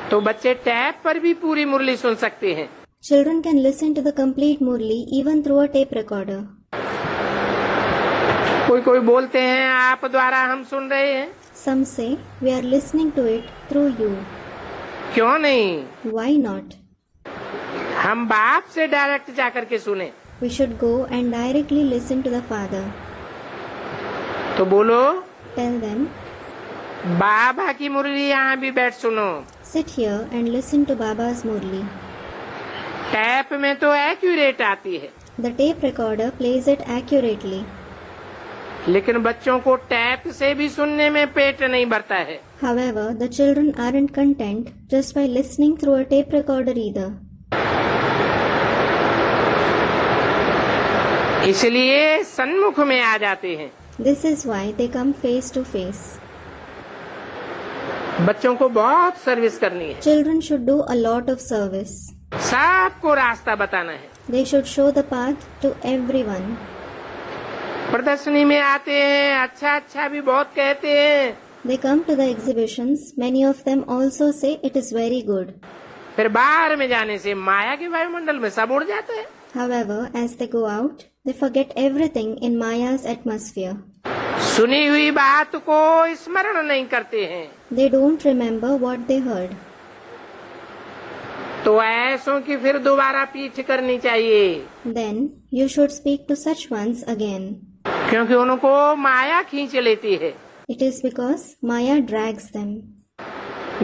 तो बच्चे टैप पर भी पूरी मुरली सुन सकते हैं। Children can listen to the complete Murli even through a tape recorder. कोई कोई बोलते हैं आप द्वारा हम सुन रहे हैं। Some say, we are listening to it through you. क्यों नहीं? Why not? हम बाप से डायरेक्ट जाकर के सुने। We should go and directly listen to the Father. तो बोलो, Tell them, बाबा की मुरली यहाँ भी बैठ सुनो। sit here and listen to Baba's Murli. Tap में तो एक्यूरेट आती है, The tape recorder plays it accurately. लेकिन बच्चों को टैप से भी सुनने में पेट नहीं भरता है। However, the children aren't content just by listening through a tape recorder either. इसलिए सन्मुख में आ जाते हैं। This is why they come face to face. बच्चों को बहुत सर्विस करनी है, Children should do a lot of service. सबको रास्ता बताना है। They should show the path to everyone. प्रदर्शनी में आते हैं, अच्छा अच्छा भी बहुत कहते हैं, They come to the exhibitions. Many of them also say it is very good. फिर बाहर में जाने से माया के वायुमंडल में सब उड़ जाते हैं। However, as they go out, they forget everything in Maya's atmosphere. सुनी हुई बात को स्मरण नहीं करते हैं। They don't remember what they heard. तो ऐसों की फिर दोबारा पीठ करनी चाहिए, Then you should speak to such ones again. क्योंकि उनको माया खींच लेती है। It is because Maya drags them.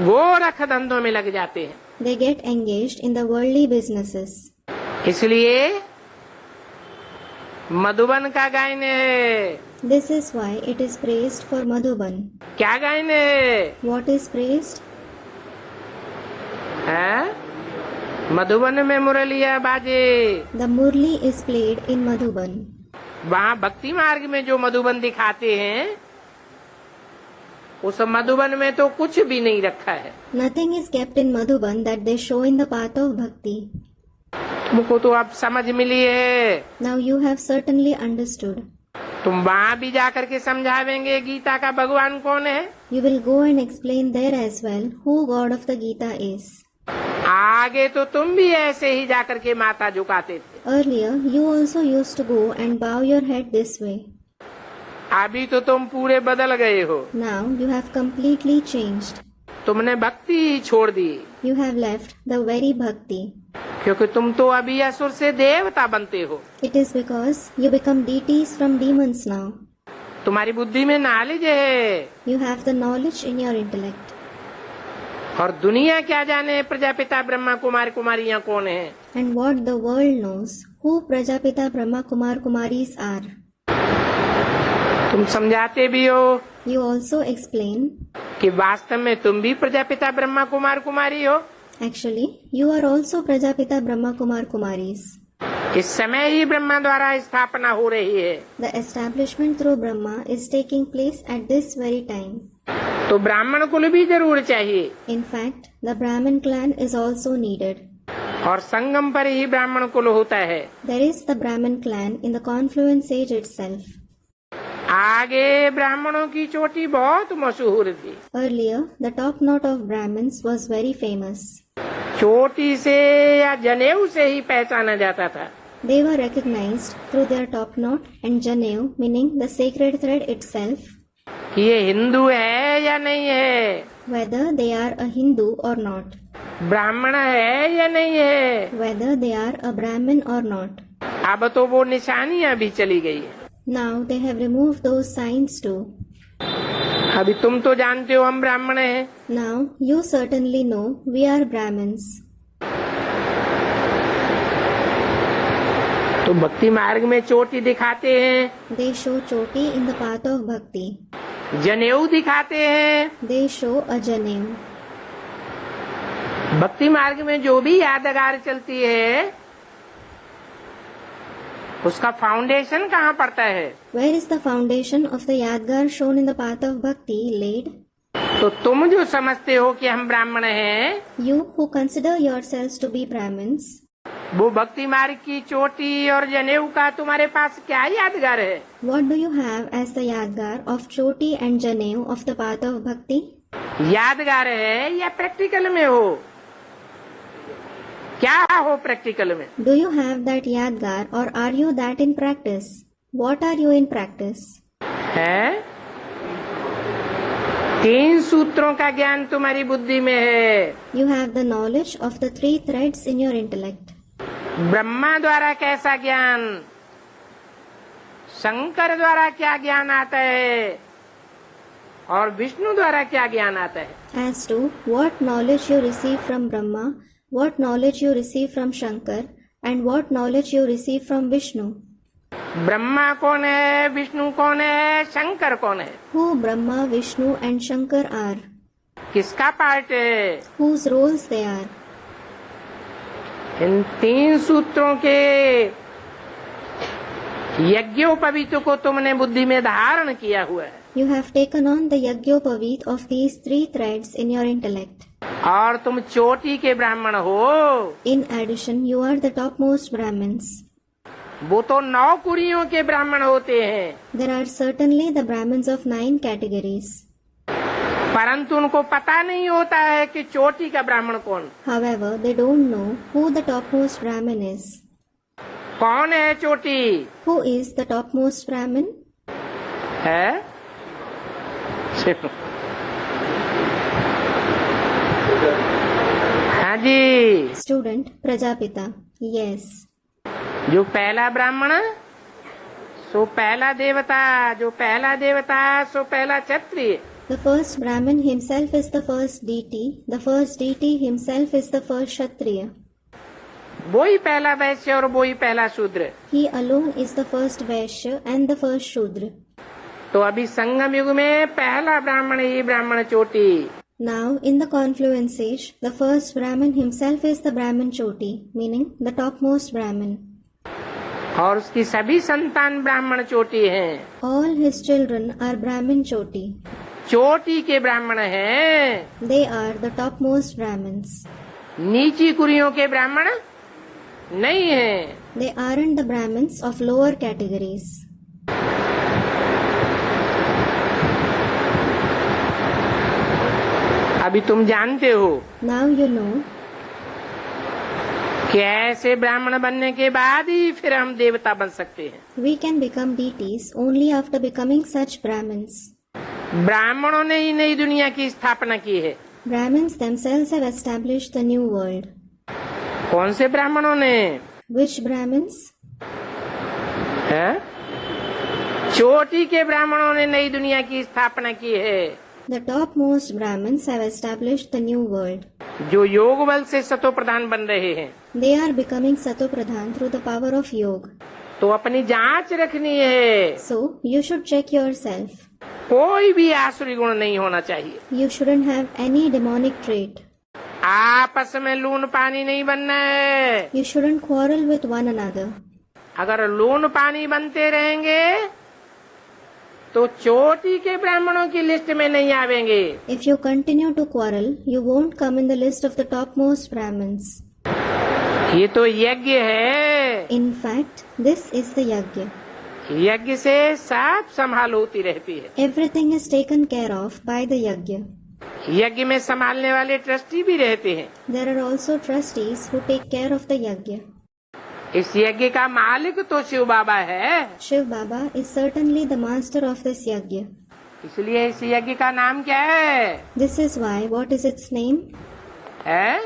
Gorakh धंधों में लग जाते हैं। They get engaged in the worldly businesses. इसलिए मधुबन का गायन है। This is why it is praised for Madhuban. क्या गायन है? What is praised? मधुबन में मुरलिया बाजे। The Murli is played in Madhuban. वहाँ भक्ति मार्ग में जो मधुबन दिखाते हैं, उस मधुबन में तो कुछ भी नहीं रखा है। Nothing is kept in Madhuban that they show in the path of bhakti. तुमको तो अब समझ मिली है। Now you have certainly understood. तुम वहाँ भी जाकर के समझावेंगे गीता का भगवान कौन है। You will go and explain there as well who God of the Gita is. आगे तो तुम भी ऐसे ही जाकर के माथा झुकाते थे। Earlier, you also used to go and bow your head this way. अभी तो तुम पूरे बदल गए हो। Now you have completely changed. तुमने भक्ति ही छोड़ दी, You have left the very bhakti. क्योंकि तुम तो अभी असुर से देवता बनते हो। It is because you become deities from demons now. तुम्हारी बुद्धि में नॉलेज है, You have the knowledge in your intellect. और दुनिया क्या जाने प्रजापिता ब्रह्मा कुमार कुमारियां कौन है। And what the world knows who Prajapita Brahma Kumar Kumaris are. तुम समझाते भी हो You also explain. कि वास्तव में तुम भी प्रजापिता ब्रह्मा कुमार कुमारी हो। Actually, you are also Prajapita Brahma Kumar Kumaris. इस समय ही ब्रह्मा द्वारा स्थापना हो रही है। The establishment through Brahma is taking place at this very time. तो ब्राह्मण कुल भी जरूर चाहिए। In fact, the Brahmin clan is also needed. और संगम पर ही ब्राह्मण कुल होता है। There is the Brahmin clan in the confluence age itself. आगे ब्राह्मणों की चोटी बहुत मशहूर थी। Earlier, the top knot of Brahmins was very famous. चोटी से या जनेऊ से ही पहचाना जाता था। They were recognized through their top knot and janev, meaning the sacred thread itself, कि ये हिंदू है या नहीं है, whether they are a Hindu or not, ब्राह्मण है या नहीं है। whether they are a Brahmin or not. अब तो वो निशानियां भी चली गई है। Now they have removed those signs too. अभी तुम तो जानते हो हम ब्राह्मण हैं। Now you certainly know we are Brahmins. तो भक्ति मार्ग में चोटी दिखाते हैं, They show choti in the path of bhakti. जनेऊ दिखाते हैं। They show a janev. भक्ति मार्ग में जो भी यादगार चलती है उसका फाउंडेशन कहाँ पड़ता है। Where is the foundation of the yadgar shown in the path of bhakti laid? तो तुम जो समझते हो कि हम ब्राह्मण हैं, You who consider yourselves to be Brahmins, वो भक्ति मार्ग की चोटी और जनेऊ का तुम्हारे पास क्या यादगार है। what do you have as the yadgar of choti and janev of the path of bhakti? यादगार है या प्रैक्टिकल में हो, क्या हो प्रैक्टिकल में। Do you have that yadgar or are you that in practice? What are you in practice? है 3 सूत्रों का ज्ञान तुम्हारी बुद्धि में है। You have the knowledge of the 3 threads in your intellect. Brahma द्वारा कैसा ज्ञान, शंकर द्वारा क्या ज्ञान आता है और विष्णु द्वारा क्या ज्ञान आता है। As to what knowledge you receive from Brahma, what knowledge you receive from Shankar, and what knowledge you receive from Vishnu. Brahma कौन है, विष्णु कौन है, शंकर कौन है, Who Brahma, Vishnu and Shankar are. किसका पार्ट है। Whose roles they are. इन 3 सूत्रों के यज्ञोपवीत को तुमने बुद्धि में धारण किया हुआ है। You have taken on the Yajñopavit of these 3 threads in your intellect. और तुम चोटी के ब्राह्मण हो। In addition, you are the topmost Brahmins. वो तो 9 कुरियों के ब्राह्मण होते हैं, There are certainly the Brahmins of 9 categories. परंतु उनको पता नहीं होता है कि चोटी का ब्राह्मण कौन। However, they don't know who the topmost Brahmin is. कौन है चोटी Who is the topmost Brahmin? है। हाँ जी, Student Prajapita. Yes. जो पहला ब्राह्मण सो पहला देवता, जो पहला देवता सो पहला क्षत्रिय। The first Brahmin himself is the first deity. The first deity himself is the first Kshatriya. वो ही पहला वैश्य और वो ही पहला शूद्र। He alone is the first Vaishya and the first Shudra. तो अभी संगम युग में पहला ब्राह्मण ही ब्राह्मण चोटी। Now, in the confluence age, the first Brahmin himself is the Brahmin Choti, meaning the topmost Brahmin. और उसकी सभी संतान ब्राह्मण चोटी हैं। All his children are Brahmin Choti. चोटी के ब्राह्मण हैं, They are the topmost Brahmins. नीची कुरियों के ब्राह्मण नहीं है। They aren't the Brahmins of lower categories. अभी तुम जानते हो Now you know कि ऐसे ब्राह्मण बनने के बाद ही फिर हम देवता बन सकते हैं। we can become deities only after becoming such Brahmins. ब्राह्मणों ने ही नई दुनिया की स्थापना की है। Brahmins themselves have established the new world. कौन से ब्राह्मणों ने Which Brahmins? है? चोटी के ब्राह्मणों ने नई दुनिया की स्थापना की है। The topmost Brahmins have established the new world. जो योग बल से सतो प्रधान बन रहे हैं। They are becoming Satopradhan through the power of yoga. तो अपनी जांच रखनी है। So, you should check yourself. कोई भी आसुरी गुण नहीं होना चाहिए। You shouldn't have any demonic trait. आपस में लून पानी नहीं बनना है। You shouldn't quarrel with one another. अगर लून पानी बनते रहेंगे तो चोटी के ब्राह्मणों की लिस्ट में नहीं आवेंगे। If you continue to quarrel, you won't come in the list of the topmost Brahmins. ये तो यज्ञ है। In fact, this is the yajna. यज्ञ से सब संभाल होती रहती है। Everything is taken care of by the yajna. यज्ञ में संभालने वाले ट्रस्टी भी रहते हैं। There are also trustees who take care of the yajna. इस यज्ञ का मालिक तो शिव बाबा है। Shiv Baba is certainly the master of this yajna. इसलिए इस यज्ञ का नाम क्या है? This is why, what is its name? है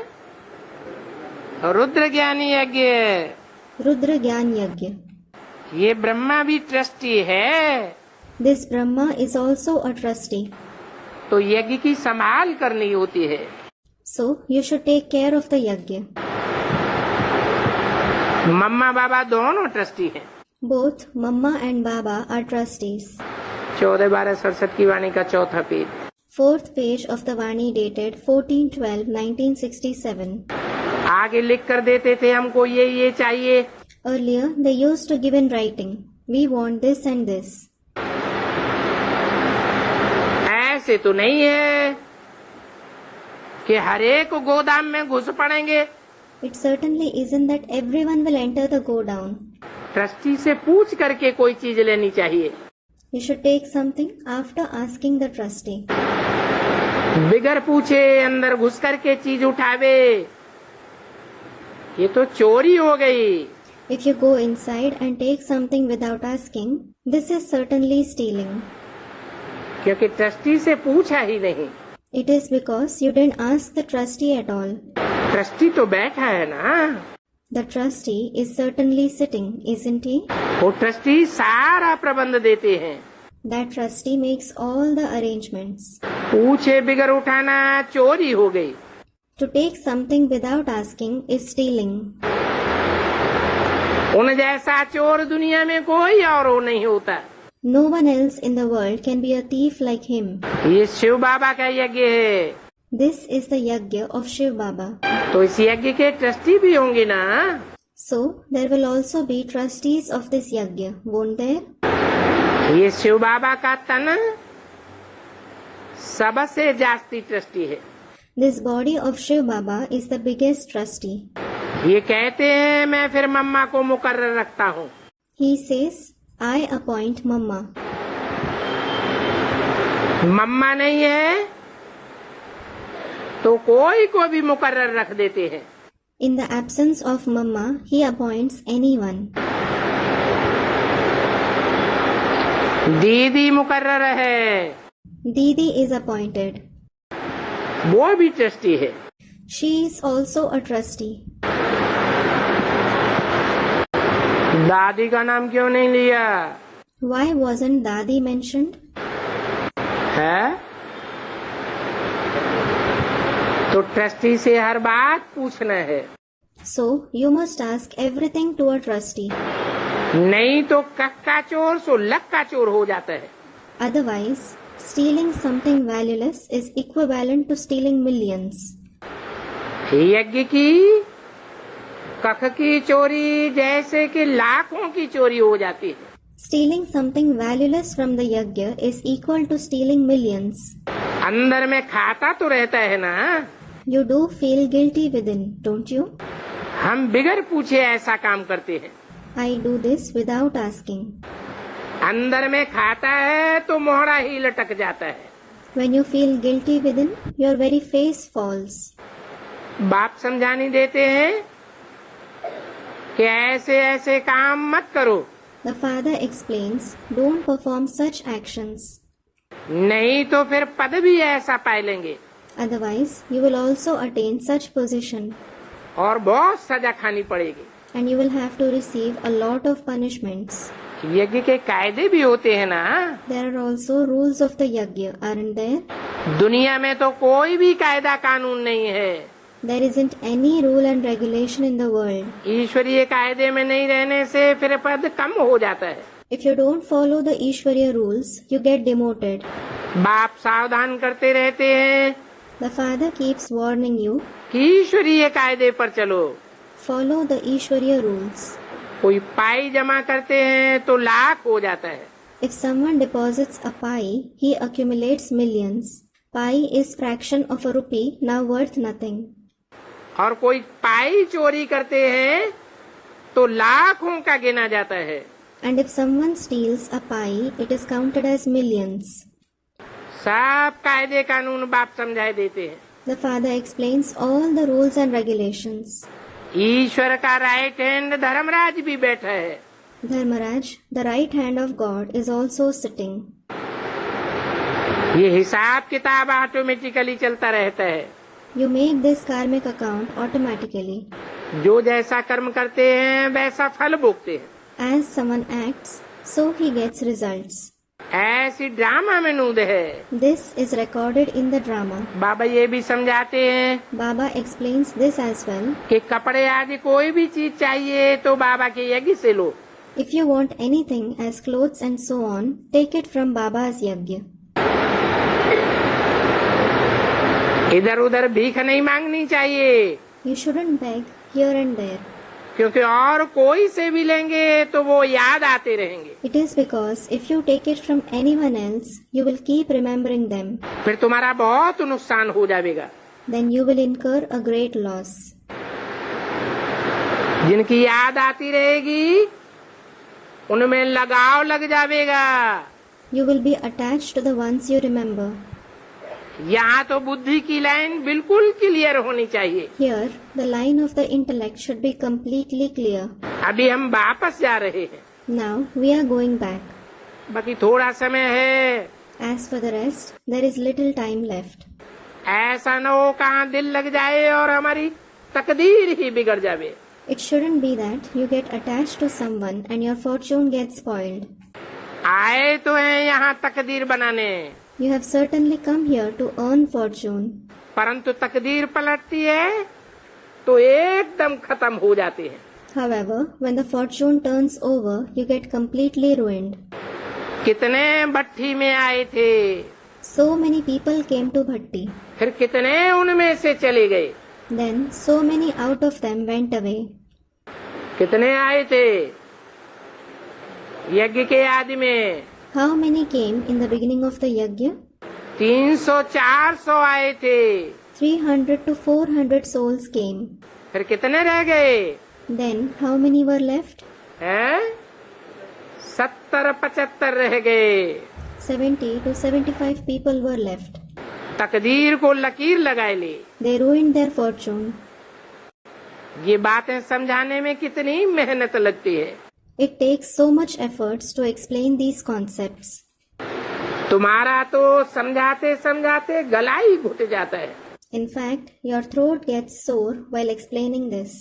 रुद्र ज्ञानी यज्ञ। Rudra Gyan Yajna. ये ब्रह्मा भी ट्रस्टी है। This Brahma is also a trustee. तो यज्ञ की संभाल करनी होती है। So, you should take care of the yajna. मम्मा बाबा दोनों ट्रस्टी हैं। Both Mamma and Baba are trustees. 14-12-67 की वाणी का चौथा page. 4th page of the Vani dated 14/12/1967. आगे लिख कर देते थे हमको ये चाहिए। Earlier, they used to give in writing, we want this and this. ऐसे तो नहीं है कि हर एक गोदाम में घुस पड़ेंगे। It certainly isn't that everyone will enter the godown. Trustee से पूछ करके कोई चीज लेनी चाहिए। You should take something after asking the trustee. बिगर पूछे अंदर घुस करके चीज उठावे, ये तो चोरी हो गई। If you go inside and take something without asking, this is certainly stealing. क्योंकि ट्रस्टी से पूछा ही नहीं। It is because you didn't ask the trustee at all. Trustee तो बैठा है ना। The trustee is certainly sitting, isn't he? वो trustee सारा प्रबंध देते हैं। That trustee makes all the arrangements. पूछे बिगर उठाना चोरी हो गई। To take something without asking is stealing. उन जैसा चोर दुनिया में कोई और नहीं होता। No one else in the world can be a thief like him. ये शिव बाबा का यज्ञ है। This is the yajna of Shiv Baba. तो इस यज्ञ के ट्रस्टी भी होंगे ना। So, there will also be trustees of this yajna, won't there? ये शिव बाबा का तन सबसे जास्ती ट्रस्टी है। This body of Shiv Baba is the biggest trustee. ये कहते हैं मैं फिर मम्मा को मुकर्रर रखता हूँ। He says, I appoint Mamma. मम्मा नहीं है तो कोई को भी मुकर्रर रख देते हैं। In the absence of Mamma, he appoints anyone. दीदी मुकर्रर है। Didi is appointed. वो भी ट्रस्टी है। She is also a trustee. दादी का नाम क्यों नहीं लिया? Why wasn't Dadi mentioned? है तो ट्रस्टी से हर बात पूछना है। So, you must ask everything to a trustee. नहीं तो कक्का चोर सो लक्का चोर हो जाता है। Otherwise, stealing something valueless is equivalent to stealing millions. यज्ञ की कख की चोरी जैसे कि लाखों की चोरी हो जाती है। Stealing something valueless from the yajna is equal to stealing millions. अंदर में खाता तो रहता है ना। You do feel guilty within, don't you? हम बिगर पूछे ऐसा काम करते हैं। I do this without asking. अंदर में खाता है तो मोहरा ही लटक जाता है। When you feel guilty within, your very face falls. बाप समझानी देते हैं कि ऐसे ऐसे काम मत करो। The father explains, don't perform such actions. नहीं तो फिर पद भी ऐसा पाए लेंगे Otherwise, you will also attain such position. और बहुत सजा खानी पड़ेगी। And you will have to receive a lot of punishments. यज्ञ के कायदे भी होते हैं ना। There are also rules of the yajna, aren't there? दुनिया में तो कोई भी कायदा कानून नहीं है। There isn't any rule and regulation in the world. ईश्वरीय कायदे में नहीं रहने से फिर पद कम हो जाता है। If you don't follow the Ishwariya rules, you get demoted. बाप सावधान करते रहते हैं The father keeps warning you, कि ईश्वरीय कायदे पर चलो। follow the Ishwariya rules. कोई पाई जमा करते हैं तो लाख हो जाता है। If someone deposits a pi, he accumulates millions. Pi is fraction of a rupee, now worth nothing. और कोई पाई चोरी करते हैं तो लाखों का गिना जाता है। And if someone steals a pi, it is counted as millions. सब कायदे कानून बाप समझाए देते हैं। The father explains all the rules and regulations. ईश्वर का राइट हैंड धर्मराज भी बैठा है। Dharmaraj, the right hand of God, is also sitting. ये हिसाब किताब ऑटोमेटिकली चलता रहता है। You make this karmic account automatically. जो जैसा कर्म करते हैं वैसा फल भोगते हैं। As someone acts, so he gets results. ऐसी ड्रामा में नूद है। This is recorded in the drama. बाबा ये भी समझाते हैं Baba explains this as well. कि कपड़े आदि कोई भी चीज चाहिए तो बाबा के यज्ञ से लो। If you want anything as clothes and so on, take it from Baba's yajna. इधर उधर भीख नहीं मांगनी चाहिए, You shouldn't beg here and there. क्योंकि और कोई से भी लेंगे तो वो याद आते रहेंगे। It is because if you take it from anyone else, you will keep remembering them. फिर तुम्हारा बहुत नुकसान हो जाएगा। Then you will incur a great loss. जिनकी याद आती रहेगी उनमें लगाव लग जाएगा। You will be attached to the ones you remember. यहाँ तो बुद्धि की लाइन बिल्कुल क्लियर होनी चाहिए। Here, the line of the intellect should be completely clear. अभी हम वापस जा रहे हैं, Now, we are going back. बाकी थोड़ा समय है। As for the rest, there is little time left. ऐसा न हो कहाँ दिल लग जाए और हमारी तकदीर ही बिगड़ जावे। It shouldn't be that you get attached to someone and your fortune gets spoiled. आए तो हैं यहाँ तकदीर बनाने, You have certainly come here to earn fortune. परंतु तकदीर पलटती है तो एकदम खत्म हो जाते हैं। However, when the fortune turns over, you get completely ruined. कितने भट्टी में आए थे, So many people came to Bhatti. फिर कितने उनमें से चले गए। Then, so many out of them went away. कितने आए थे यज्ञ के आदि में? How many came in the beginning of the yajna? 300-400 आए थे। 300 to 400 souls came. फिर कितने रह गए? Then, how many were left? हैं? 70-75 रह गए। 70 to 75 people were left. तकदीर को लकीर लगाए ले। They ruined their fortune. ये बातें समझाने में कितनी मेहनत लगती है। It takes so much efforts to explain these concepts. तुम्हारा तो समझाते समझाते गला ही घुट जाता है। In fact, your throat gets sore while explaining this.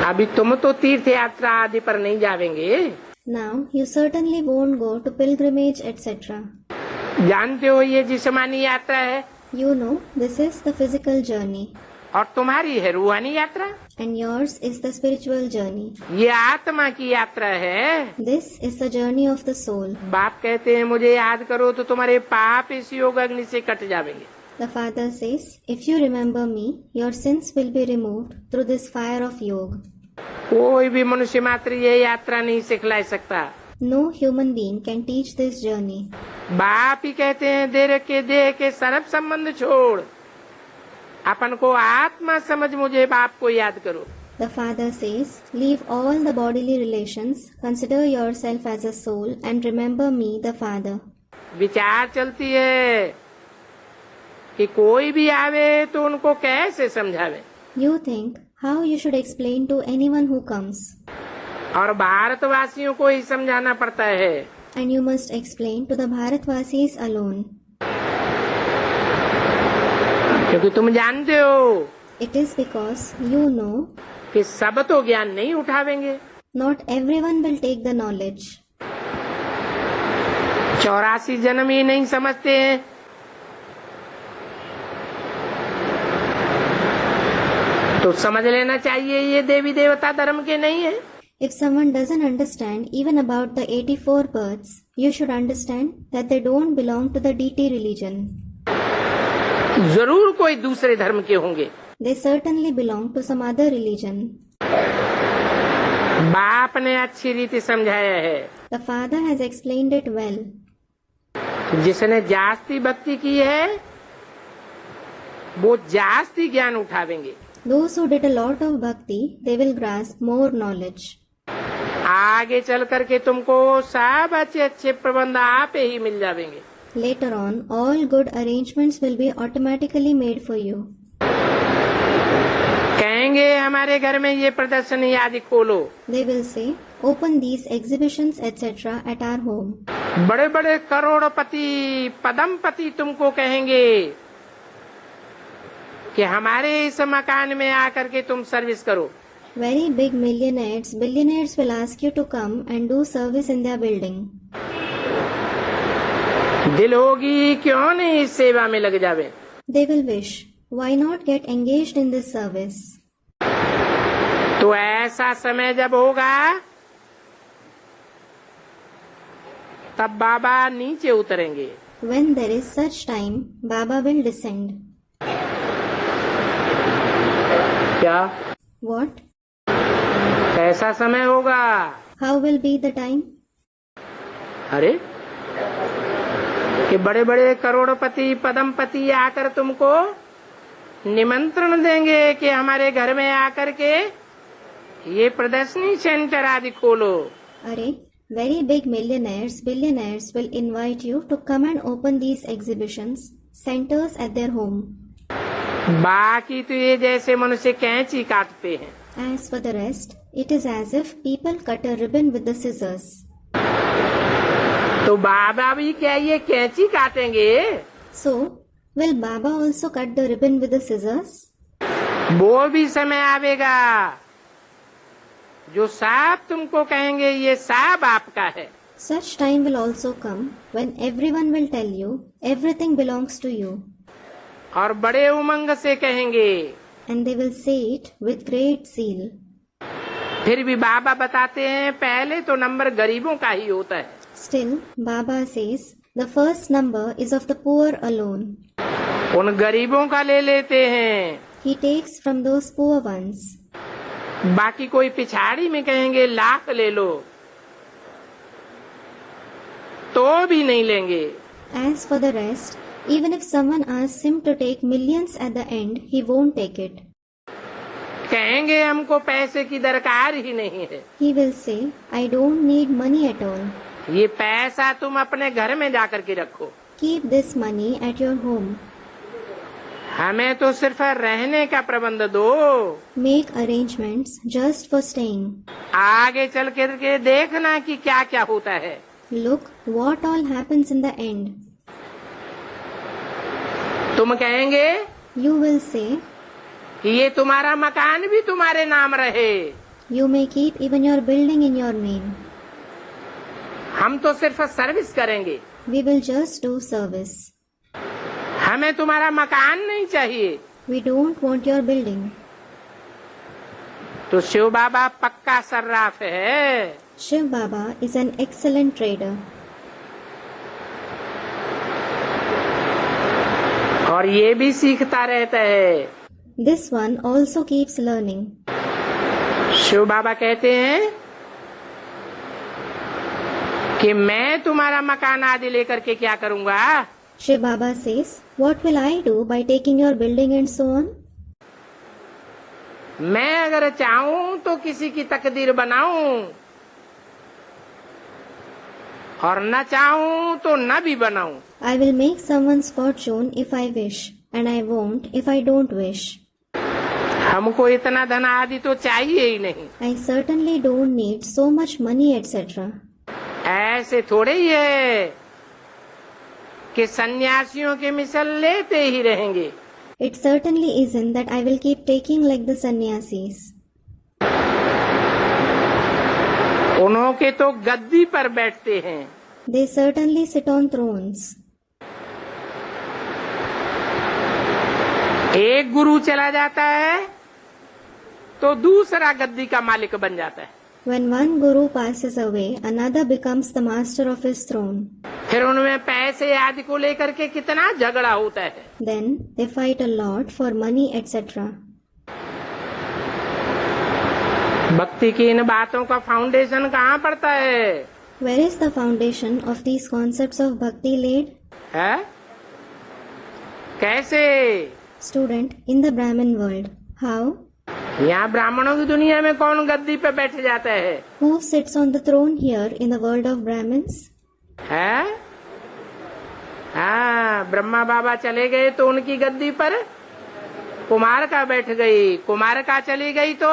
अभी तुम तो तीर्थ यात्रा आदि पर नहीं जावेंगे। Now, you certainly won't go to pilgrimage, etc. जानते हो ये जिस्मानी यात्रा है You know, this is the physical journey. और तुम्हारी है रूहानी यात्रा। And yours is the spiritual journey. ये आत्मा की यात्रा है। This is the journey of the soul. बाप कहते हैं मुझे याद करो तो तुम्हारे पाप इस योग अग्नि से कट जाएंगे। The father says, if you remember me, your sins will be removed through this fire of yoga. कोई भी मनुष्य मात्र ये यात्रा नहीं सिखला सकता। No human being can teach this journey. बाप ही कहते हैं देह के सर्व संबंध छोड़, अपन को आत्मा समझ मुझे बाप को याद करो। The father says, leave all the bodily relations, consider yourself as a soul and remember me, the father. विचार चलती है कि कोई भी आवे तो उनको कैसे समझावे। You think how you should explain to anyone who comes. और भारतवासियों को ही समझाना पड़ता है। And you must explain to the Bharatvasis alone. क्योंकि तुम जानते हो It is because you know कि सब तो ज्ञान नहीं उठावेंगे। not everyone will take the knowledge. 84 जन्म ही नहीं समझते हैं। तो समझ लेना चाहिए ये देवी देवता धर्म के नहीं है। If someone doesn't understand even about the 84 births, you should understand that they don't belong to the deity religion. जरूर कोई दूसरे धर्म के होंगे। They certainly belong to some other religion. बाप ने अच्छी रीति समझाया है। The father has explained it well. जिसने जास्ती भक्ति की है वो जास्ती ज्ञान उठावेंगे। Those who did a lot of bhakti, they will grasp more knowledge. आगे चल करके तुमको सब अच्छे अच्छे प्रबंध आप ही मिल जाएंगे। Later on, all good arrangements will be automatically made for you. कहेंगे हमारे घर में ये प्रदर्शनी आदि खोलो। They will say, open these exhibitions etc. at our home. बड़े बड़े करोड़पति पदमपति तुमको कहेंगे कि हमारे इस मकान में आकर के तुम सर्विस करो। Very big billionaires will ask you to come and do service in their building. दिल होगी क्यों नहीं इस सेवा में लग जावे। They will wish, why not get engaged in this service? तो ऐसा समय जब होगा तब बाबा नीचे उतरेंगे। When there is such time, Baba will descend. क्या? What? कैसा समय होगा? How will be the time? अरे कि बड़े बड़े करोड़पति पदमपति आकर तुमको निमंत्रण देंगे कि हमारे घर में आकर के ये प्रदर्शनी सेंटर आदि खोलो। Arey, very big billionaires will invite you to come and open these exhibitions centers at their home. बाकी तो ये जैसे मनुष्य कैंची काटते हैं। As for the rest, it is as if people cut a ribbon with the scissors. तो बाबा भी क्या ये कैंची काटेंगे? So, will Baba also cut the ribbon with the scissors? वो भी समय आवेगा जो सब तुमको कहेंगे ये सब आपका है। Such time will also come when everyone will tell you everything belongs to you. और बड़े उमंग से कहेंगे। And they will say it with great zeal. फिर भी बाबा बताते हैं पहले तो नंबर गरीबों का ही होता है। Still, Baba says the first number is of the poor alone. उन गरीबों का ले लेते हैं। He takes from those poor ones. बाकी कोई पिछाड़ी में कहेंगे लाख ले लो तो भी नहीं लेंगे। As for the rest, even if someone asks him to take millions at the end, he won't take it. कहेंगे हमको पैसे की दरकार ही नहीं है। He will say, I don't need money at all. ये पैसा तुम अपने घर में जाकर के रखो। Keep this money at your home. हमें तो सिर्फ रहने का प्रबंध दो। Make arrangements just for staying. आगे चल करके देखना कि क्या क्या होता है। Look what all happens in the end. तुम कहेंगे You will say, कि ये तुम्हारा मकान भी तुम्हारे नाम रहे। you may keep even your building in your name. हम तो सिर्फ सर्विस करेंगे। We will just do service. हमें तुम्हारा मकान नहीं चाहिए। We don't want your building. तो शिव बाबा पक्का सर्राफ है। Shiv Baba is an excellent trader. और ये भी सीखता रहता है। This one also keeps learning. Shiv बाबा कहते हैं कि मैं तुम्हारा मकान आदि लेकर के क्या करूँगा? Shiv Baba says, what will I do by taking your building and so on? मैं अगर चाहूँ तो किसी की तकदीर बनाऊं और न चाहूँ तो न भी बनाऊं। I will make someone's fortune if I wish, and I won't if I don't wish. हमको इतना धन आदि तो चाहिए ही नहीं। I certainly don't need so much money, etc. ऐसे थोड़े ही है कि सन्यासियों के मिसल लेते ही रहेंगे। It certainly isn't that I will keep taking like the sannyasis. उन्हों के तो गद्दी पर बैठते हैं। They certainly sit on thrones. एक गुरु चला जाता है तो दूसरा गद्दी का मालिक बन जाता है। When one guru passes away, another becomes the master of his throne. फिर उनमें पैसे आदि को लेकर के कितना झगड़ा होता है। Then they fight a lot for money, etc. भक्ति की इन बातों का फाउंडेशन कहाँ पड़ता है? Where is the foundation of these concepts of bhakti laid? है? कैसे? Student, in the Brahmin world, how? यहाँ ब्राह्मणों की दुनिया में कौन गद्दी पे बैठ जाता है? Who sits on the throne here in the world of Brahmins? है? हाँ, ब्रह्मा बाबा चले गए तो उनकी गद्दी पर कुमारका बैठ गई, कुमारका चली गई तो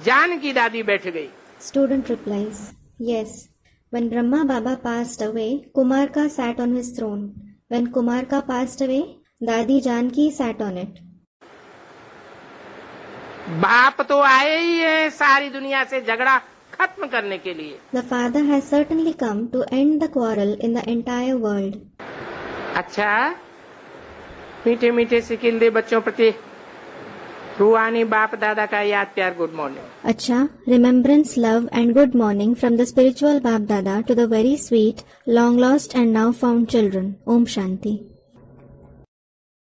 जानकी दादी बैठ गई। Student replies, yes. When Brahma Baba passed away, Kumarka sat on his throne. When Kumarka passed away, Dadi Janki sat on it. बाप तो आए ही है सारी दुनिया से झगड़ा खत्म करने के लिए। The father has certainly come to end the quarrel in the entire world. अच्छा, मीठे मीठे सिकिल दे बच्चों प्रति रूहानी बाप दादा का याद प्यार good morning. Acha, remembrance, love and good morning from the spiritual Bap Dada to the very sweet, long lost and now found children. Om Shanti.